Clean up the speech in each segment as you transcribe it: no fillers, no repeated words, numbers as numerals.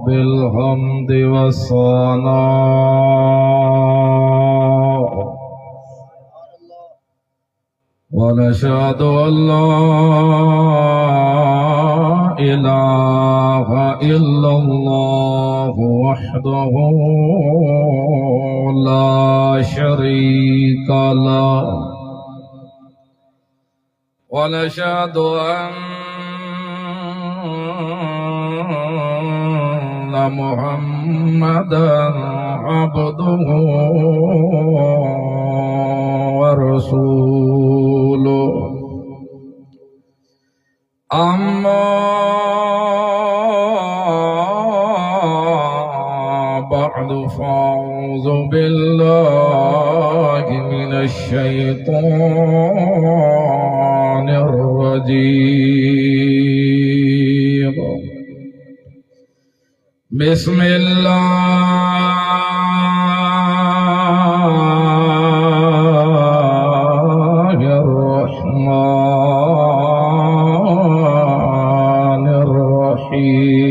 بالحمد والثناء ونشهد أن لا إله إلا الله وحده لا شريك له ونشهد أن محمدا عبده ورسوله أما بعد فأعوذ بالله من الشيطان الرجيم بسم الله الرحمن الرحيم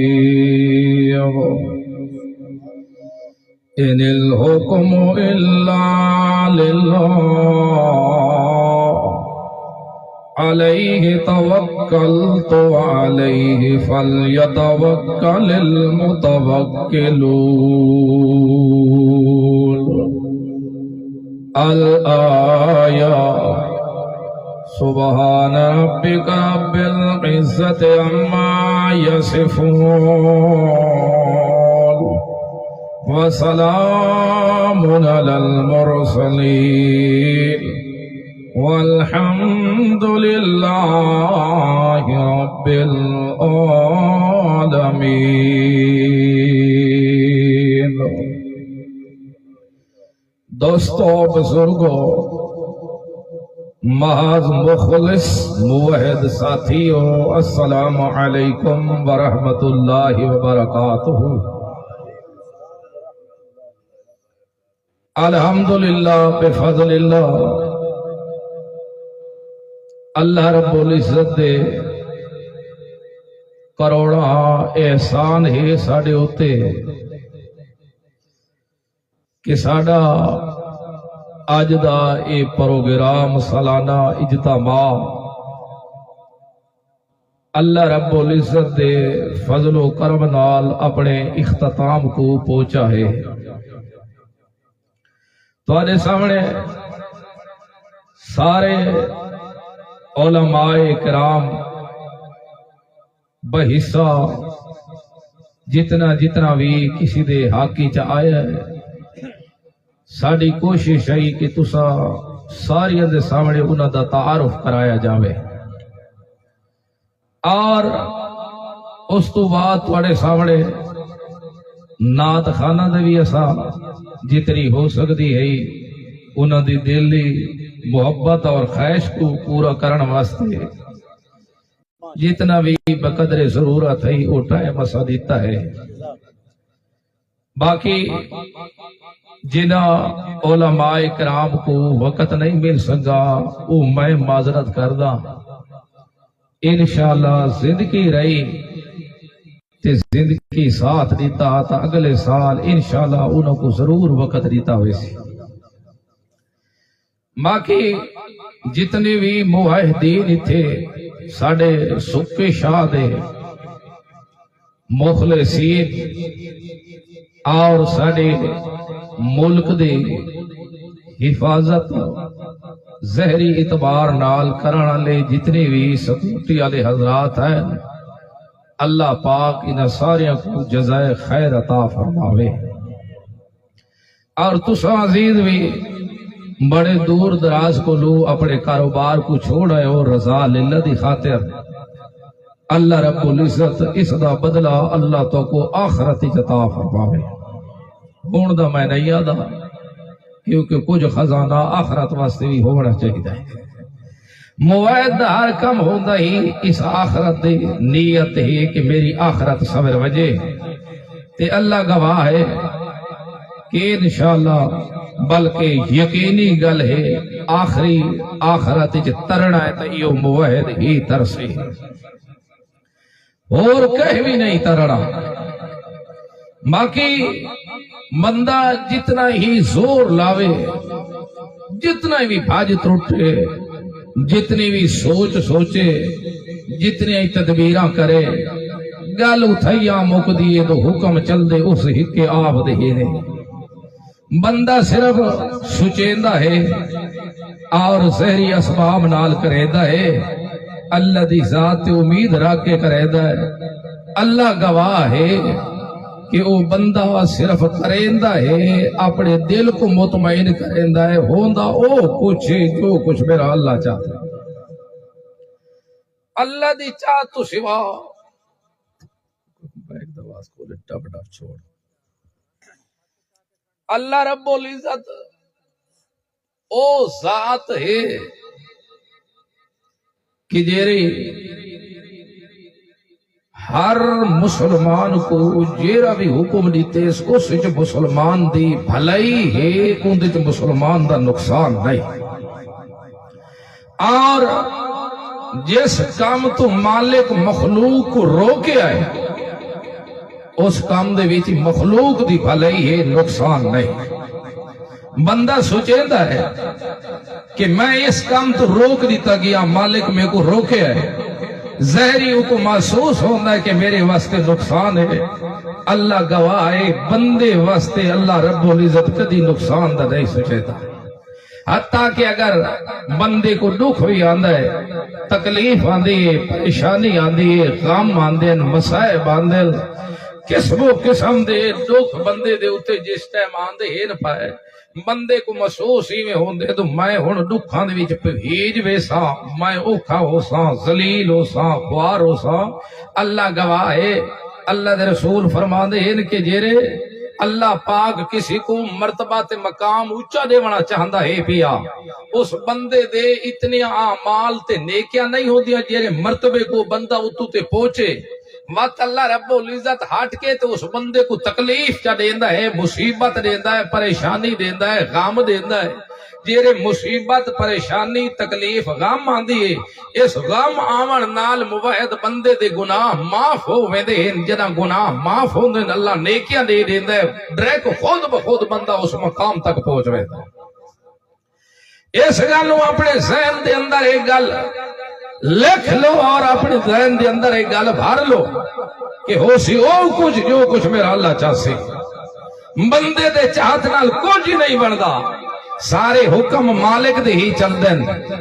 إن الحكم إلا لله عليه توكلت وعليه فليتوكل المتوكلون الآية سبحان ربك رب العزة عما يصفون وسلام على المرسلين والحمد لله رب العالمين. دوستو بزرگو محض مخلص موحد ساتھیو السلام علیکم ورحمۃ اللہ وبرکاتہ. الحمدللہ بفضل اللہ اللہ رب العزت دے کروڑا احسان ہے ساڑے ہوتے کہ ساڑا آج دا اے پروگرام سالانہ اجتماع اللہ رب العزت دے فضل و کرم نال اپنے اختتام کو پہنچا ہے. تواڈے سامنے سارے علماء کرام بحصہ جتنا بھی کسی دے حاکی چ آیا ہے ساری کوشش ہے کہ تسا ساری دے سامنے انہاں دا تعارف کرایا جاوے اور اس تو بعد تواڈے سامنے نعت خانہ دے بھی اسا جتنی ہو سکتی ہے انہاں دی دلی محبت اور خواہش کو پورا کرن واسطے جتنا بھی بقدر ضرورت ہے وہ ٹائم اسا دیتا ہے. باقی جنہ علماء کرام کو وقت نہیں مل سکا وہ میں معذرت کردہ انشاءاللہ زندگی رہی تے زندگی ساتھ دیتا تا اگلے سال انشاءاللہ انہوں کو ضرور وقت دیتا ہوئے سی. باقی جتنے بھی موحدین تھے ساڑے سکے شاہ دے مخلصین اور ساڑے ملک دے حفاظت زہری اعتبار نال کرنا لے جتنے بھی سکوٹی والے حضرات ہیں اللہ پاک انہاں ساریاں کو جزائے خیر عطا فرماوے. اور تسا عزیز بھی بڑے دور دراز کو لو اپنے کاروبار کو چھوڑ آئے اور رضا للہ دی خاطر اللہ رب العزت اس دا بدلہ اللہ تو کو آخرت عطا فرماوے. ہون دا میں نہیں آدھا کیونکہ کچھ خزانہ آخرت واسطے بھی ہونا چاہیے. موعد ہر کم ہوتا ہی اس آخرت دی نیت ہے کہ میری آخرت صبر وجہ تے اللہ گواہ ہے کہ انشاءاللہ بلکہ یقینی گل ہے آخری آخرت ترنا ہے تو یہ موعد ہی ترسے. اور کہیں بھی نہیں ترنا۔ باقی بندہ جتنا ہی زور لاوے، جتنا بھی بھاج ترٹے، جتنی بھی سوچ سوچے، جتنی ہی تدبیراں کرے، گل اتھیاں مک دیے تو حکم چل دے اس ہکے آپ دے نے۔ بندہ صرف سچیندہ ہے اور زہری اسباب نال کریدا ہے، اللہ دی ذات تے امید رکھ کے کریدا ہے۔ اللہ گواہ ہے کہ وہ بندہ صرف کریندا ہے، اپنے دل کو مطمئن کریندا ہے، ہوندا او کچھ جو کچھ میرا اللہ چاہتا ہے۔ اللہ دی چاہت تو سوا ایک دواز کو لٹا بٹا چھوڑ، اللہ رب العزت او ذات ہے کہ جیری ہر مسلمان کو جیرا بھی حکم دیتے اس کو سچ مسلمان دی بھلائی ہے، اندھت مسلمان دا نقصان نہیں۔ اور جس کام تو مالک مخلوق کو روکے آئے اس کام دے ویچی مخلوق دی بھلائی ہے، نقصان نہیں۔ بندہ سوچیندہ ہے کہ میں اس کام تو روک دیتا گیا، مالک میں کو روکے آئے، ظاہری کو محسوس ہونا ہے کہ میرے واسطے نقصان ہے۔ اللہ گواہ ہے بندے واسطے اللہ رب العزت کدی نقصان دا نہیں سوچیتا، حتیٰ کہ اگر بندے کو دکھ بھی آندہ ہے، تکلیف آندی ہے، پریشانی آندی ہے، غم آندے ہیں، مسائب آندے ہیں، قسم و قسم دے دکھ بندے دے اتے جس ٹائم آندے ہی نہ پائے، بندے کو محسوس ہی میں ہوندے تو میں ہن دکھاں دے وچ پہیج ویسا، میں اوکھا ہو ساں، ذلیل ہو ساں، خوار ہو ساں۔ اللہ گواہ ہے، اللہ دے رسول فرماندے ہیں کہ جیرے اللہ پاک کسی کو مرتبہ تے مقام اونچا دیونا چاہندا ہے پیا، اس بندے دے اتنے اعمال تے نیکیاں نہیں ہوندیاں جیرے مرتبے کو بندہ اتو تے پہنچے، وقت اللہ رب العزت ہٹ کے تو اس بندے کو تکلیف چا دیندا ہے، مصیبت دیندا ہے، پریشانی دیندا ہے، غم دیندا ہے۔ جیرے مصیبت پریشانی تکلیف غم آندی ہے، اس غم آون نال موحد بندے دے گناہ معاف ہو ویندے ہیں، جنا گناہ معاف ہوندے اللہ نیکیاں دے دیندا ہے، ڈائریکٹ خود بخود بندہ اس مقام تک پہنچ ویندا ہے۔ اس گل نو اپنے ذہن دے اندر ایک گل لکھ لو اور اپنے ذہن دے اندر ایک گل بھر لو کہ ہو سی او کچھ جو کچھ میرا اللہ چاہ سی، بندے دے چاہت نال کچھ ہی نہیں بندا، سارے حکم مالک دے ہی چل دیں،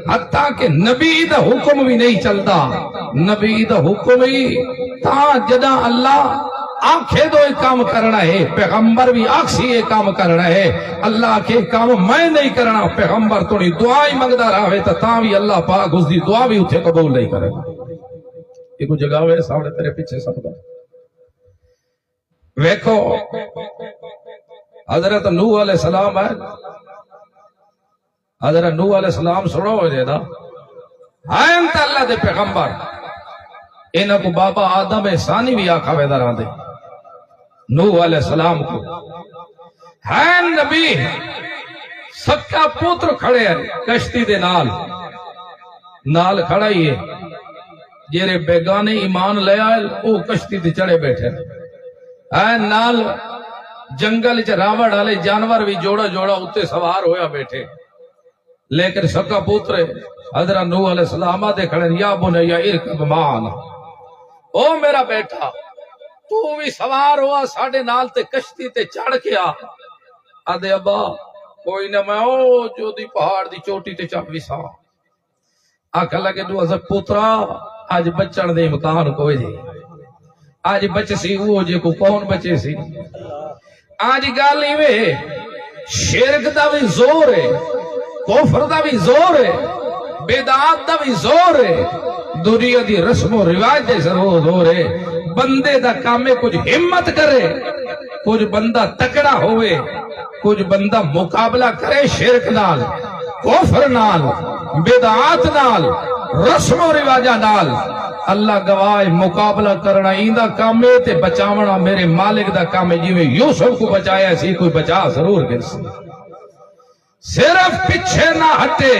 حتیٰ کہ نبی دا حکم بھی نہیں چلدا، نبی دا حکم ہی تا جدا اللہ آنکھے دو ایک کام کرنا ہے، پیغمبر بھی آنکھ سی ایک کام کرنا ہے، اللہ کے کام میں نہیں کرنا، پیغمبر تو نہیں دعائیں مانگدا رہے تا بھی اللہ پاک اس دی دعا بھی اتھے قبول نہیں کرے۔ ایک جگہ ہوئے سامنے تیرے پیچھے سب دا ویکھو حضرت نوح علیہ السلام ہے، حضرت نوح علیہ السلام سنو ہو جائے دا آئین تا اللہ دے پیغمبر، انہاں کو بابا آدم ثانی بھی آکھا ویدہ رہا دے، نوح علیہ السلام کو ہے نبی سکا پوتر کھڑے ہیں کشتی دے نال کھڑا ہی ہے، جیرے بیگانے ایمان لے آئے او کشتی دے چڑے بیٹھے ہے، نال جنگل چ راوڑ والے جانور بھی جوڑا جوڑا اتے سوار ہویا بیٹھے، لیکن سکا پوتر حضرت نوح علیہ السلام دے کھڑے یا بنیا ارکب معنا، او میرا بیٹا تو بھی سوار ہوا ساڑھے نال تے کشتی تے چڑھ کے آدھے ابا کوئی نہ میں او جو دی پہاڑ دی چوٹی تے چڑھ بھی سا، آکھا لگے دو حضرت پوترا آج بچن دے امکان کوئی جی، آج بچ سی وہ جے کو کون بچے سی، آج گالی میں شرک دا بھی زور ہے، کفر دا بھی زور ہے، بدعات دا بھی زور ہے، دنیا دی رسم و رواج دے ضرور زور ہے، بندے دا کامے کچھ ہمت کرے، کچھ بندہ تکڑا ہوئے، کچھ بندہ مقابلہ کرے شرک نال، کفر نال، بدعات نال، رسم و رواجہ نال، اللہ گواہ مقابلہ کرنا ایندہ کامے تے بچاونا میرے مالک دا کامے جیویں یوسف کو بچایا سی کوئی بچا ضرور گر سی، صرف پیچھے نہ ہٹے،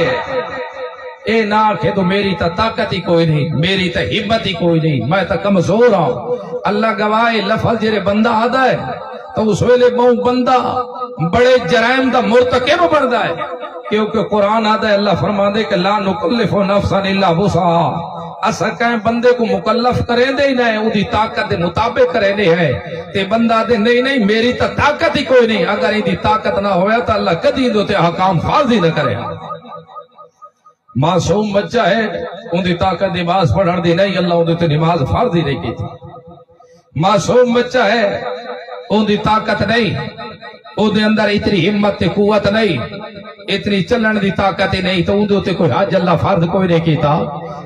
اے نہ کہ تو میری تا طاقت ہی کوئی نہیں، میری تا ہمت ہی کوئی نہیں، میں تا کمزور ہوں۔ اللہ گواہ لفظ جرے بندہ آدھا ہے تو اس ویلے بندہ بڑے جرائم دا مرتکب بندا ہے، کیونکہ قرآن آدھا ہے، اللہ فرما دے کہ لا نکلف نفسا الا وسعها، اسا کہیں بندے کو مکلف کریں دے ہی نہیں، او دی طاقت دے مطابق کریں دے ہے، تے بندہ دے نہیں نہیں میری تا طاقت ہی کوئی نہیں، اگر ان دی طاقت نہ ہویا تو اللہ کدی دو تے حکام فرض ہی نہ کرے۔ معصوم بچہ ہے، ان دی طاقت نماز پڑھن دی نہیں، اللہ ان تے نماز فرض ہی نہیں کی تھی۔ معصوم بچہ ہے، ان دی طاقت نہیں، او دے اندر اتنی ہمت تے قوت نہیں، اتنی چلن دی طاقت ہی نہیں، تو ان دے کوئی حج اللہ فرض کوئی نہیں کیتا۔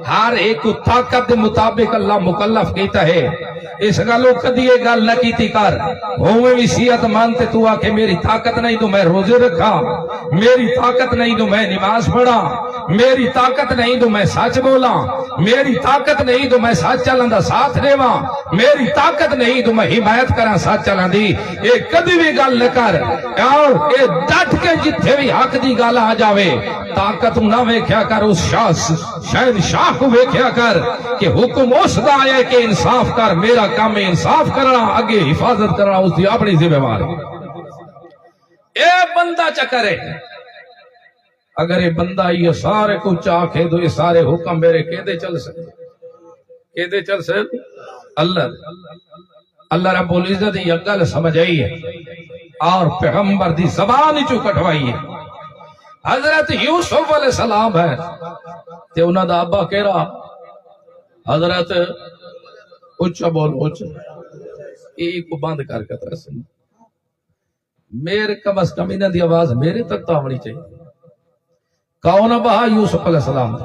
ہر ایک کو طاقت دے مطابق اللہ مکلف کیتا ہے۔ اس گلوں کدی یہ گل نہ کیتی کر ہوئے بھی صحت مانتے تو آ کہ میری طاقت نہیں تو میں روزے رکھا، میری طاقت نہیں تو میں نماز پڑھا، میری طاقت نہیں تو میں سچ بولا، میری طاقت نہیں تو میں سچ چلن دا ساتھ دیواں، میری طاقت نہیں تو میں حمایت کراں سچ چلن دی۔ اے کدی بھی گل نہ کر، اور اے ڈٹ کے جتھے بھی حق دی گل آ جاوے طاقت نہ ویکھیا کر، اس شہنشاہ کو ویکھیا کر کہ حکم اس دا آیا کہ انصاف کر، میرا کام انصاف کرنا، اگے حفاظت کرنا اس دی اپنی ذمہ داری۔ اے بندہ چکرے اگر یہ بندہ یہ سارے کو چاکھے تو یہ سارے حکم میرے کیدے چل سکے، کیدے چل سکے؟ اللہ رب العزت یہ گل سمجھ آئی ہے اور پیغمبر دی زبان ہی چو کٹوائی ہے۔ حضرت یوسف علیہ السلام ہے تے انہاں دا ابا کہہ رہا، حضرت اچھا بولو اچھا، ایک کو بند کر کے ترس میرے کم از کم انہاں دی آواز میرے تک تو آنی چاہیے۔ کون بہا؟ یوسف علیہ السلام،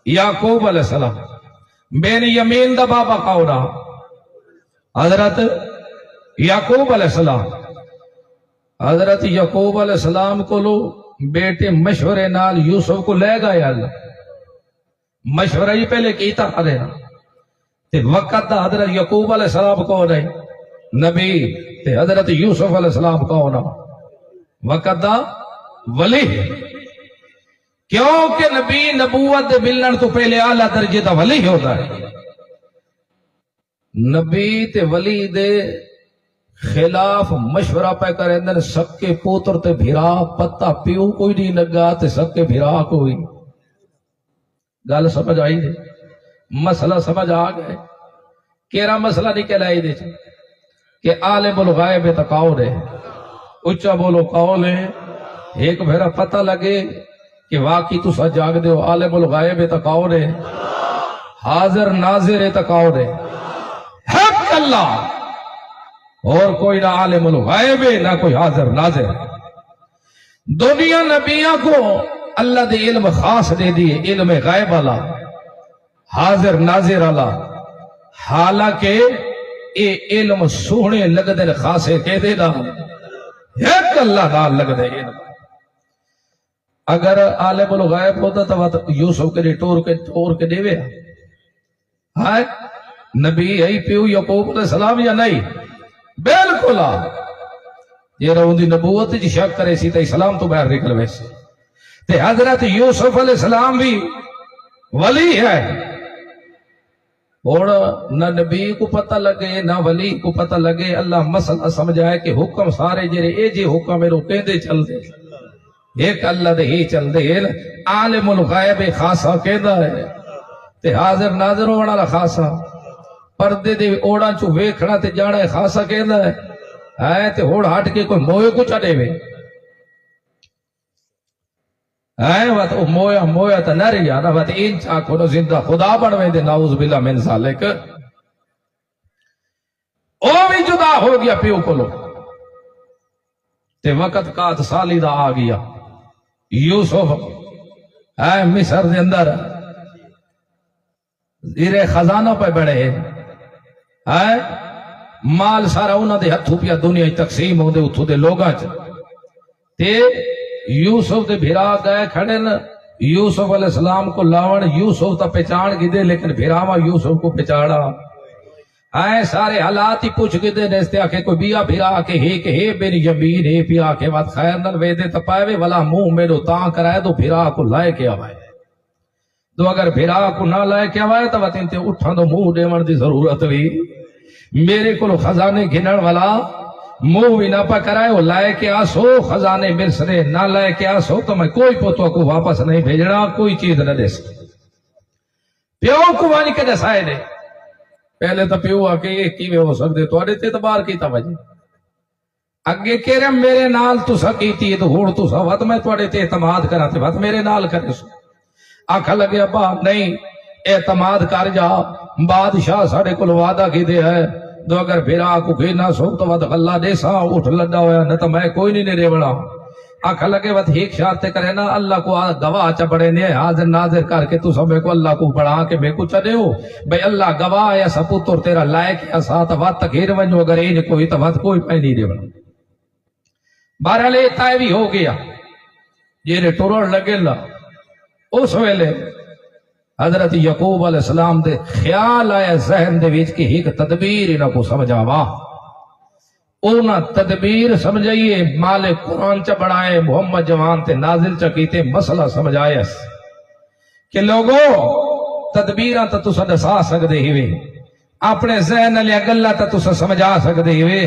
یعقوب علیہ السلام۔ بین یمین دا بابا کون؟ حضرت یعقوب علیہ السلام۔ حضرت یعقوب علیہ السلام کو لو بیٹے مشورے نال یوسف کو لے گئے، اللہ مشورہ ہی پہلے کیتا کرے تے وقت دا حضرت یعقوب علیہ السلام کون ہے؟ نبی۔ تے حضرت یوسف علیہ السلام کون ہے؟ وقت دا ولی۔ کیونکہ نبی نبوت دے ملن تو پہلے اعلیٰ درجے دا ولی ہوتا ہے۔ نبی تے ولی دے خلاف مشورہ پہ کریں دن سب کے پوتر تے بھیرا پتہ پیو کوئی نہیں لگا تے سب کے بھیرا کوئی گل سمجھ آئی دے، مسئلہ سمجھ آ گئے۔ کیرا مسئلہ نکل آئی دے کہ عالم الغیب تقاؤ ہے، اچھا بولو قول ہے، ایک بھیرا پتہ لگے کہ واقعی تو سا جاگ دے ہو، عالم الغیب تقاؤ ہے، حاضر ناظر تقاؤ ہے، حق اللہ، اور کوئی نہ عالم الغیب نہ کوئی حاضر ناظر۔ دنیا نبیوں کو اللہ دے علم خاص دے دیئے، علم غیب اللہ، حاضر ناظر اللہ، حالانکہ اے علم سونے لگ دے خاصے کہہ دے نا، ایک اللہ نال لگ دے علم۔ اگر عالم الغیب ہوتا تو یوسف کے لیے ٹور کے دیوے ہائے نبی ہے پیو یعقوب علیہ السلام یا نہیں؟ بالکل یہ رہوں دی نبوت جی شک کرے سی تو اسلام تو باہر نکل ویسے تے حضرت یوسف علیہ السلام بھی ولی ہے، اور نہ نبی کو پتہ لگے نہ ولی کو پتہ لگے، اللہ مسئلہ سمجھائے کہ حکم سارے جرے اے جی حکم میرے کہندے چل دے، ایک اللہ دے ہی چل دے، عالم الغیب خاصا کہندا ہے تے حاضر ناظر ہونا والا خاصا، پردے دے اوڑاں چو ویکھنا تے جانا ہے خاصا کہندا ہے تے ہوڑ ہٹ کے کوئی موئے کو چڑے وے وات مویا تا نہ رہی آنا وات این چاکو نو زندہ خدا بنوے دے نعوذ باللہ من ذالک، او بھی جدا ہو گیا پیو کلو تے وقت کات سالی دا آ گیا۔ یوسف مصر دے اندر زیرے خزانہ پہ بڑھے مال سارا انہاں دے ہتھوں پیا دنیا تقسیم ہو دے اتھو دے لوگاں چ تے یوسف دے بھیرا گئے کھڑے نا، یوسف علیہ السلام کو لاون، یوسف تا پہچان گئے لیکن بھیراما یوسف کو پہچانا سارے حالات ہی پوچھ گئے نیستے آکے کوئی بیا بھیرا آکے ہے بین یمین ہے پیا آکے وات خیر نل ویدے تپائے وے والا منہ میرو تاں کرائے تو بھیرا کو لائے کے آوائے تو اگر بھرا کو نہ لائے کے آئے تو وطن تے اٹھا تو منہ ڈیون دی ضرورت ہوئی میرے کو خزانے گھنن والا منہ بھی نہ پکرائے وہ لائے کے آسو خزانے مرسرے نہ لائے کے آسو تو میں کوئی پوتو کو واپس نہیں بھیجنا کوئی چیز نہ دے سکتا پیو کو وانی کے دسائے دے پہلے تو پیو آ کے یہ کیوے ہو سکتے تو اڑے اعتبار کی توجہ اگے کہہ رہے میرے نال تو سکیتی تو ہون تو سا وقت میں توڑے تے اعتماد کرا تے وقت میرے نال کرے سو آکھا لگے ابا نہیں اعتماد کر جا بادشاہ ساڑے کو وعدہ کی دے ہے تو اگر بھیرا کو گھینا سو تو وقت اللہ دے سا اٹھ لڑا ہویا نہ تو میں کوئی نہیں رے بڑا آکھا لگے وقت ایک شارتے کرے نا اللہ کو گواہ چپڑے نے حاضر ناظر کر کے تو سب کو اللہ کو پڑھا کے میں کو چلے ہو بھئی اللہ گواہ یا سپوتر تیرا لائق یا ساتھ وقت تک ہیر ونجو اگر این کوئی تو وقت کوئی پہ نہیں رے بڑا بہرحال طے بھی ہو گیا جیرے ٹرڑ لگے اللہ اس ویلے حضرت یعقوب علیہ السلام دے خیال آیا ذہن دے وچ کہ ایک تدبیر انہاں کو سمجھاوا اونا تدبیر سمجھائیے مالک قرآن چا بڑھائے محمد جوان تے نازل چا کیتے مسئلہ سمجھائے کہ لوگوں تدبیراں تا تسا دسا سکدے ہوئے اپنے ذہن لیا گلہ تا تسا سمجھا سکدے ہوئے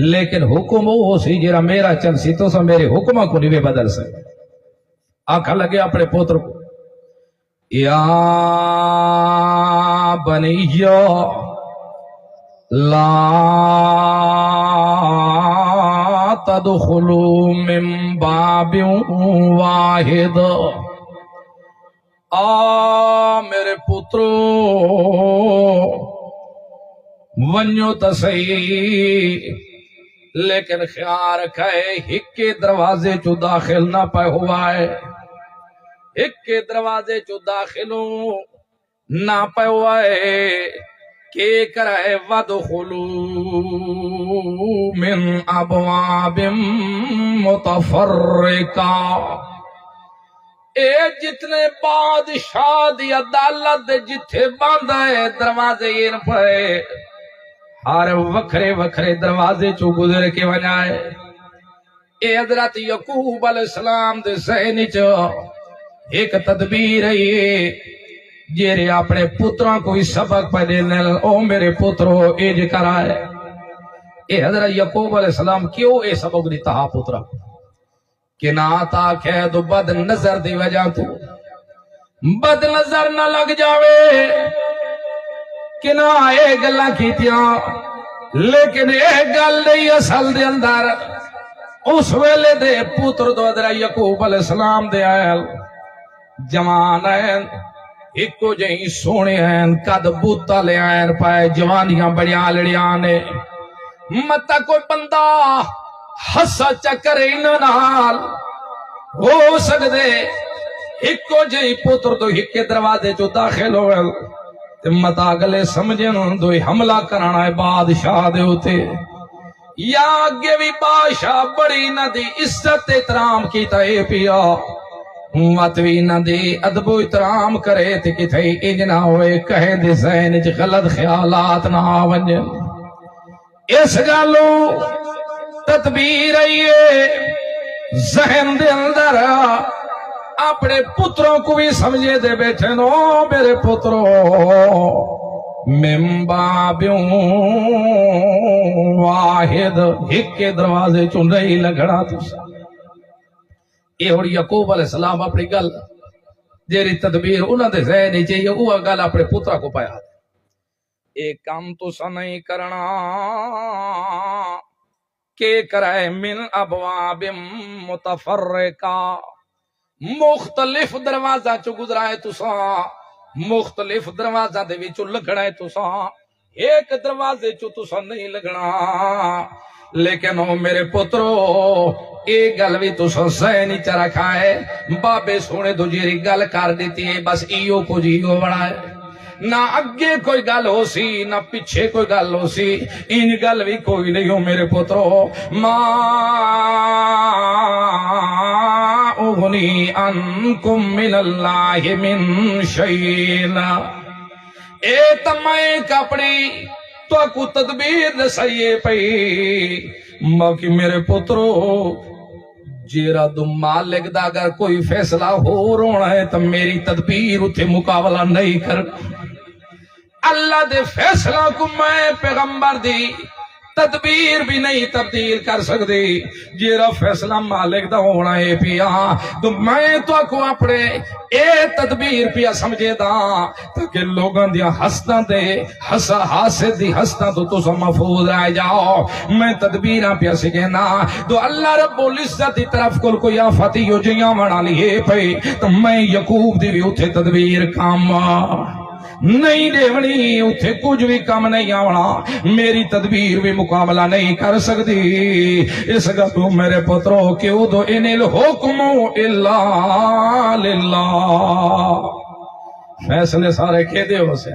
لیکن حکم وہ سی جرا میرا چل سی تو سا میرے حکمہ کو نہیں بدل سکے آکھا لگے اپنے پوتر کو یا بنیّا لا تدخلوا من باب واحد میرے پترو ونیو تسئی لیکن خیال رکھے ہک کے دروازے چو داخل نہ پہ ہوا ہے ہک کے دروازے چو داخلوں نہ پہ ہوا ہے کہ کرے وَدْخُلُوا مِنْ أَبْوَابٍ مُتَفَرِّقَةٍ اے جتنے بادشاہ دی عدالت جتھے باندھا ہے دروازے یہ پڑے ہر وکھرے وکھرے دروازے چو گزر کے ونائے اے حضرت یعقوب علیہ السلام دے ذہن چو ایک تدبیر ہے جیرے اپنے پتروں کو اس سبق پہ دینے او میرے پتروں ایج کرائے اے حضرت یعقوب علیہ السلام کیوں اے سبق دیتا ہا پترہ کہ نہ تاکہ تو بد نظر دی وجہ تو بد نظر نہ لگ جاوے کہ نہ اے گلہ کیتیاں لیکن اے گل نہیں اصل دے اندر اس ویلے دے پتر دو حضرت یعقوب علیہ السلام دے آئے جوان ہیں ایکو جہی سونے ہیں قد بوتا لے آئے پائے جوانیاں بڑیاں لڑیاں نے متا کوئی بندہ ہسا چکر انہال ہو سکتے ایکو جہی پتر تو ایک کے دروازے جو داخل ہوئے متا گلے سمجھن دو حملہ کرانا ہے بادشاہ دے ہوتے یا آگے بھی بادشاہ بڑی نہ دی عزت احترام کی تے پیا ماتوی نہ دی ادب و احترام کرے تھے کہ تھے انجنا ہوئے کہیں دے ذہن چ غلط خیالات نہ آونجن اس گالو تدبیر آئیے ذہن دے اندر اپنے پتروں کو بھی سمجھے دے بیٹھے نو میرے پتروں من باب واحد ایک کے دروازے چن رہی لگڑا تو یہ اور یعقوب علیہ السلام اپنی گل جیری تدبیر انہوں نے ذہن نہیں چاہیے وہ گل اپنے پترہ کو پایا ایک کام تو سا نہیں کرنا کہ کرائے من ابواب متفرقہ مختلف دروازہ چو گزرائے تو سا مختلف دروازہ دے وچو لگڑائے تو سا ایک دروازے چو تو سا نہیں لگنا لیکن او میرے پترو ایک گل بھی تو سا ذہنی چ رکھا ہے بابے سونے دو جیری گل کر دیتی ہے بس ایو کو جیو بڑھائے نہ اگے کوئی گل ہو سی نہ پیچھے کوئی گل ہو سی ان گل بھی کوئی نہیں ہو میرے پترو ما اغنی انکم من اللہ من شیئن اے تمہیں کپڑی تو کو تدبیر دسائیے پئی باقی میرے پترو جیرا دو مالک دا اگر کوئی فیصلہ ہو رونا ہے تو میری تدبیر اتھے مقابلہ نہیں کر اللہ دے فیصلہ کو میں پیغمبر دی تدبیر بھی نہیں تبدیل کر سکتی جیرا فیصلہ مالک دا ہونا ہے پیا تو میں تو کو اپنے اے تدبیر پیا سمجھے دا تاکہ لوگاں دیا ہستاں دے حاسد دی ہستاں تو سا محفوظ رہ جاؤ میں تدبیراں پیا سکھینا تو اللہ رب العزت دی طرف کل کوئی آفاتی ہو جیاں منا لیے پہ تو میں یعقوب دی بھی اتھے تدبیر کام نہیں دیونی اتھے کچھ بھی کم نہیں آونا میری تدبیر بھی مقابلہ نہیں کر سکتی اس کا تو میرے پتروں کیوں دو ان الحکم الا للہ فیصلے سارے کے دے ہو سے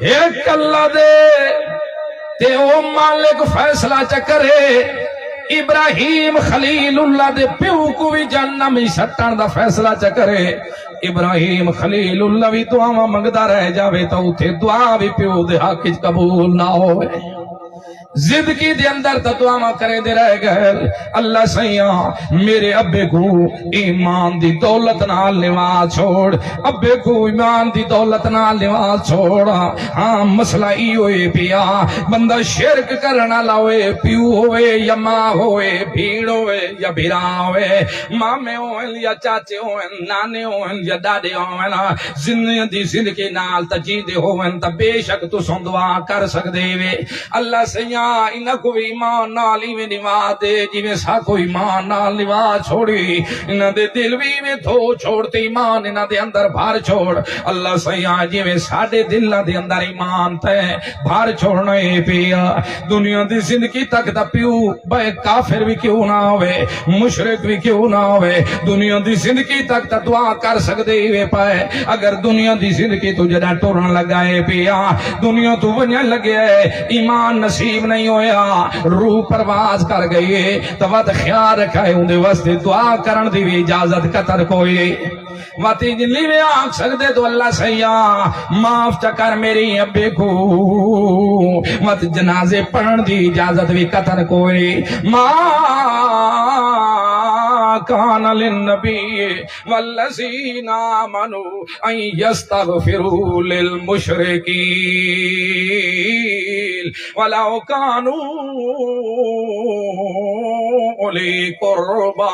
ایک اللہ دے تے او مالک فیصلہ چکرے ابراہیم خلیل اللہ دے پیو کو بھی جہنم میں سٹن دا فیصلہ چکرے ابراہیم خلیل اللہ بھی دعا منگدا رہ جاوے تو اتھے دعا بھی پیو دے حق وچ قبول نہ ہوئے زندگی دے اندر تا دعا کرے دے رہ گئے اللہ سیاں میرے ابے کو ایمان دی دولت نال نواز چھوڑ ابے کو ایمان دی دولت نال نواز چھوڑا ہاں مسئلہ ای ہوئے پیا بندہ شرک کرنا لاوے پیو ہوئے یا ماں ہوئے بھیڑ ہوئے یا بھیرا ہوئے مامے ہوئے یا چاچے ہوئے نانے ہوئے یا ڈاڈے ہوئے زندگی نال تجیدے ہوئے تا بے شک تو سن دعا کر سکدے وے اللہ سیاں انہاں کو ایمان نال ہی نواز دے جویں سا کو ایمان نال نواز چھوڑی انہاں دے دل بھی میں دھو چھوڑتے ایمان انہاں دے اندر بھار چھوڑ اللہ سیاں جویں ساڈے دلاں دے اندر ایمان تے بھار چھوڑنا ہے پیا دنیا دی زندگی تک دا پیو بے کافر بھی کیوں نہ ہوئے مشرک بھی کیوں نہ ہوئے دنیا دی زندگی تک تا دعا کر سکدے وے پائے اگر دنیا دی زندگی تو جڑا ٹورن لگا ہے پیا دنیا تو ونجن لگے ایمان نصیب نہیں ہویا روح پرواز کر گئی تو وقت خیال رکھا ہے اندھے واسطے دعا کرن دی بھی اجازت قطر کوئی واتی جنلی میں آنکھ سکتے تو اللہ سیاں معاف چکر میری ابے کو وقت جنازے پڑھن دی اجازت بھی قطر کوئی کان للنبی والذین آمنوا ان یستغفروا للمشرکین ولو کانوا اولی قربا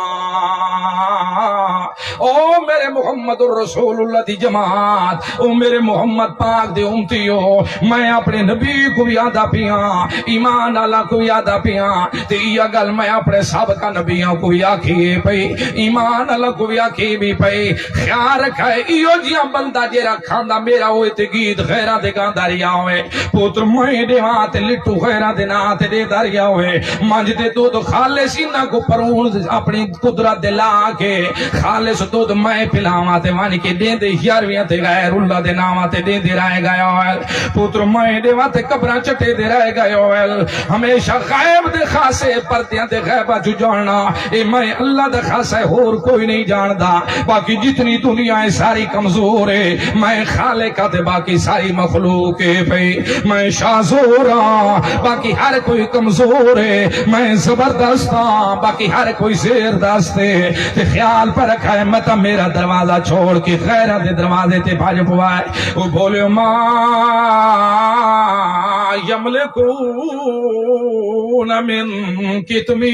او میرے محمد الرسول اللہ دی جماعت او میرے محمد پاک دے امتیو میں اپنے نبی کو بھی یادا پیاں ایمان اللہ کو بھی یادا پیاں تے یہ گل میں اپنے سابقہ نبیوں کو بھی آکھیے پئی ایمان اللہ کو بھی آکھی بھی پئی خیال رکھا ہے ایو جیاں بندہ جیرا کھاندا میرا ہوئے تے گیت غیرہ دے گاندہ ریا ہوئے پوتر میں دے وہاں تے لٹو غیرہ دے نا تے دے داریا ہوئے مانج دے تو خالص نہ کو پرون اپنی قدرت دلا کے خالص دودھ میں پلاواں تے وان کے دے دے یارویاں تے غیر اللہ دے ناماں تے دے دے رہ گیا ہوئے پوتر میں دے وہاں تے قبراں چٹے دے رہ گیا ہوئے ہمیشہ غیب دے خاصے پردیاں دے غیبہ جو جاننا اے میں اللہ دے خاصے اور کوئی نہیں جاندا باقی جتنی دنیا ہے ساری کمزور ہے میں خالق تے باقی ساری مخلوق ہے پئی میں شازور ہاں باقی ہر کوئی کمزور ہے میں زبردست ہاں باقی ہر کوئی زیر دست ہے تے خیال پر رکھا ہے مت میرا دروازہ چھوڑ کے غیرہ دے دروازے تے بھاج پوائے وہ بولے ما یملکون من کتمیر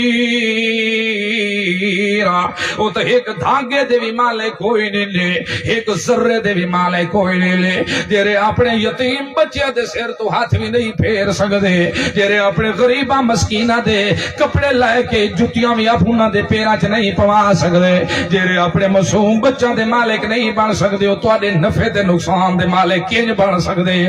وہ تو ایک دھاگے دے بھی مالے کوئی نہیں لے ایک ذرے دے بھی مالے کوئی نہیں لے جیرے اپنے یتیم بچے دے سر تو ہاتھ بھی نہیں پھیر سکدے جیرے اپنے غریبہ مسکینہ دے کپڑے لائے کے جتیاں بھی اپنا دے پیرا چ نہیں پوا سکدے جیرے اپنے معصوم بچہ دے مالک نہیں بن سکدے وہ تواڈے نفع تے نقصان دے مالک کینج بن سکدے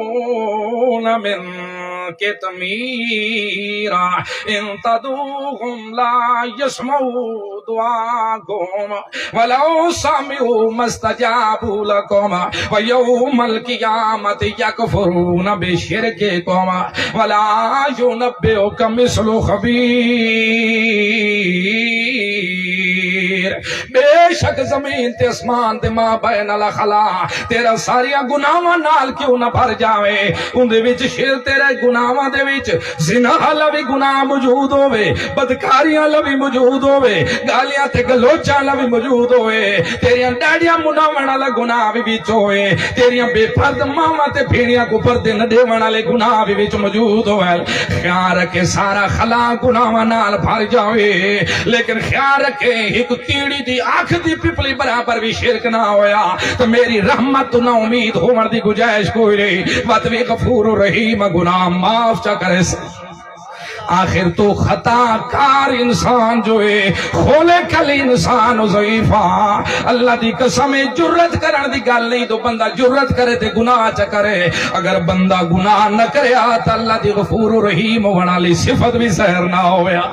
یملکون من کتمیرا ان تدوهم لا يسمعوا دعاكم ولو سمعوا ما استجابوا لكم ويوم القيامة يكفرون بشرككم ولا ينبئك مثل خبير کبیر بے شک زمین تے اسمان تے ما بین الخلا تیرا ساریا گناہاں نال کیوں نہ بھر جاوے ان دے وچ شر تیرے گناہاں دے وچ زنا والا بھی گناہ موجود ہوے بدکاریاں والا بھی موجود ہوے گالیاں تے گلوچاں والا بھی موجود ہوے تیریاں ڈاڑیاں مناون والا گناہ بھی وچ ہوے تیریاں بے پرد ماواں تے بھیڑیاں کو پردے نہ دیون والے گناہ بھی وچ موجود ہوے خیال رکھے سارا خلا گناہاں نال بھر جاوے لیکن خیال رکھے ایک کیڑی دی آنکھ دی پپلی برابر بھی شرک نہ ہویا تو میری رحمت تو نہ امید ہون دی گنجائش کوئی نہیں وت بھی غفور رحیم گناہ معاف چا کرے آخر تو خطا کار انسان جو ہے کھولے کل انسان ضعیفا اللہ دی قسم جرت کرن دی گل نہیں تو بندہ جرت کرے تے گناہ چا کرے اگر بندہ گناہ نہ کرے تو اللہ دی غفور رحیم ہونا لی صفت بھی سہر نہ ہویا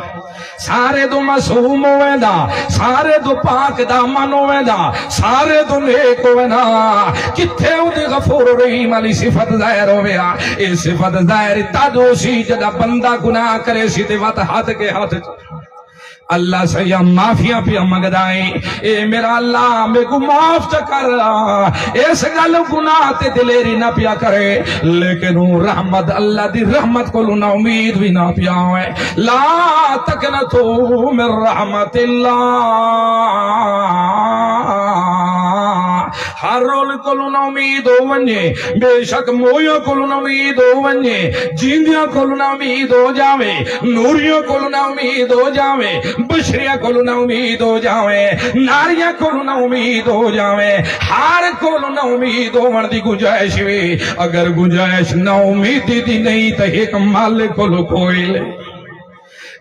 سارے دو معصوم ہوئے دا سارے دو پاک دامن ہوئے دا سارے دو نیک ہوئے نا کتھے ہو دی غفور رحیم علی صفت ظاہر ہوئے اے صفت ظاہر تادو سی جدا بندہ گناہ کرے سی تے وات ہاتھ کے ہاتھ اللہ سے معافیا پیا منگدائیں اے میرا اللہ میں کو معاف چکر اس گل گناہ تے دلیری نہ پیا کرے لیکن رحمت اللہ دی رحمت کو نہ امید بھی نہ پیا ہوئے لا تقنطوا من رحمت اللہ ہر رول کولو نہ امید ہو ونجے بے شک مویوں کولو نہ امید ہو ونجے جیندیاں کولو نہ امید ہو جاوے نوریوں کولو نہ امید ہو جاوے بشریاں کولو نہ امید ہو جاوے ناریاں کولو نہ امید ہو جاوے ہر کولو نہ امید ہو ون دی گنجائش وی اگر گنجائش نہ امیدی دی نہیں تو ایک مالک کولو کوئی لے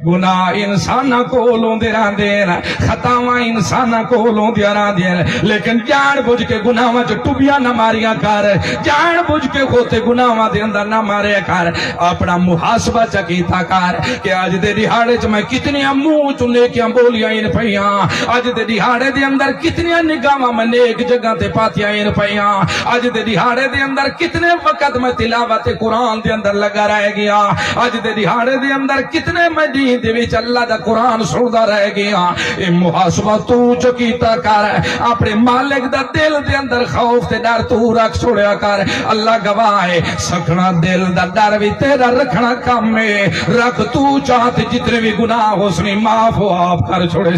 گناہ انسانہ کو لوں دے رہاں دین خطاواں انسانہ کو لوں دے رہاں دین لیکن جان بوجھ کے گناہاں جو ٹوبیاں نہ ماریا کر جان بوجھ کے ہوتے گناہاں دے اندر نہ مارے کر اپنا محاسبہ چکیتا کر کہ آج دے دہاڑے چ میں کتنی منہ چ نیکیاں بولیاں ان پیاں آج دے دہاڑے دے اندر کتنی نگاہاں میں نیک جگہ تے پاتیاں ان پیاں آج دے دہاڑے دے اندر کتنے وقت میں تلاوت قرآن دے اندر لگا رہ گیا آج دے دہاڑے دے اندر کتنے میں دے وچ اللہ دا قرآن سندا رہ گیا اے محاسبہ تو چکیتا کر اپنے مالک دا دل دے اندر خوف تے ڈر تو رکھ چھوڑیا کر اللہ گواہ ہے سکھنا دل دا ڈر بھی تیرا رکھنا کام ہے رکھ تو چاہت جتنے بھی گناہ ہو سنی معاف ہو آپ کر چھوڑے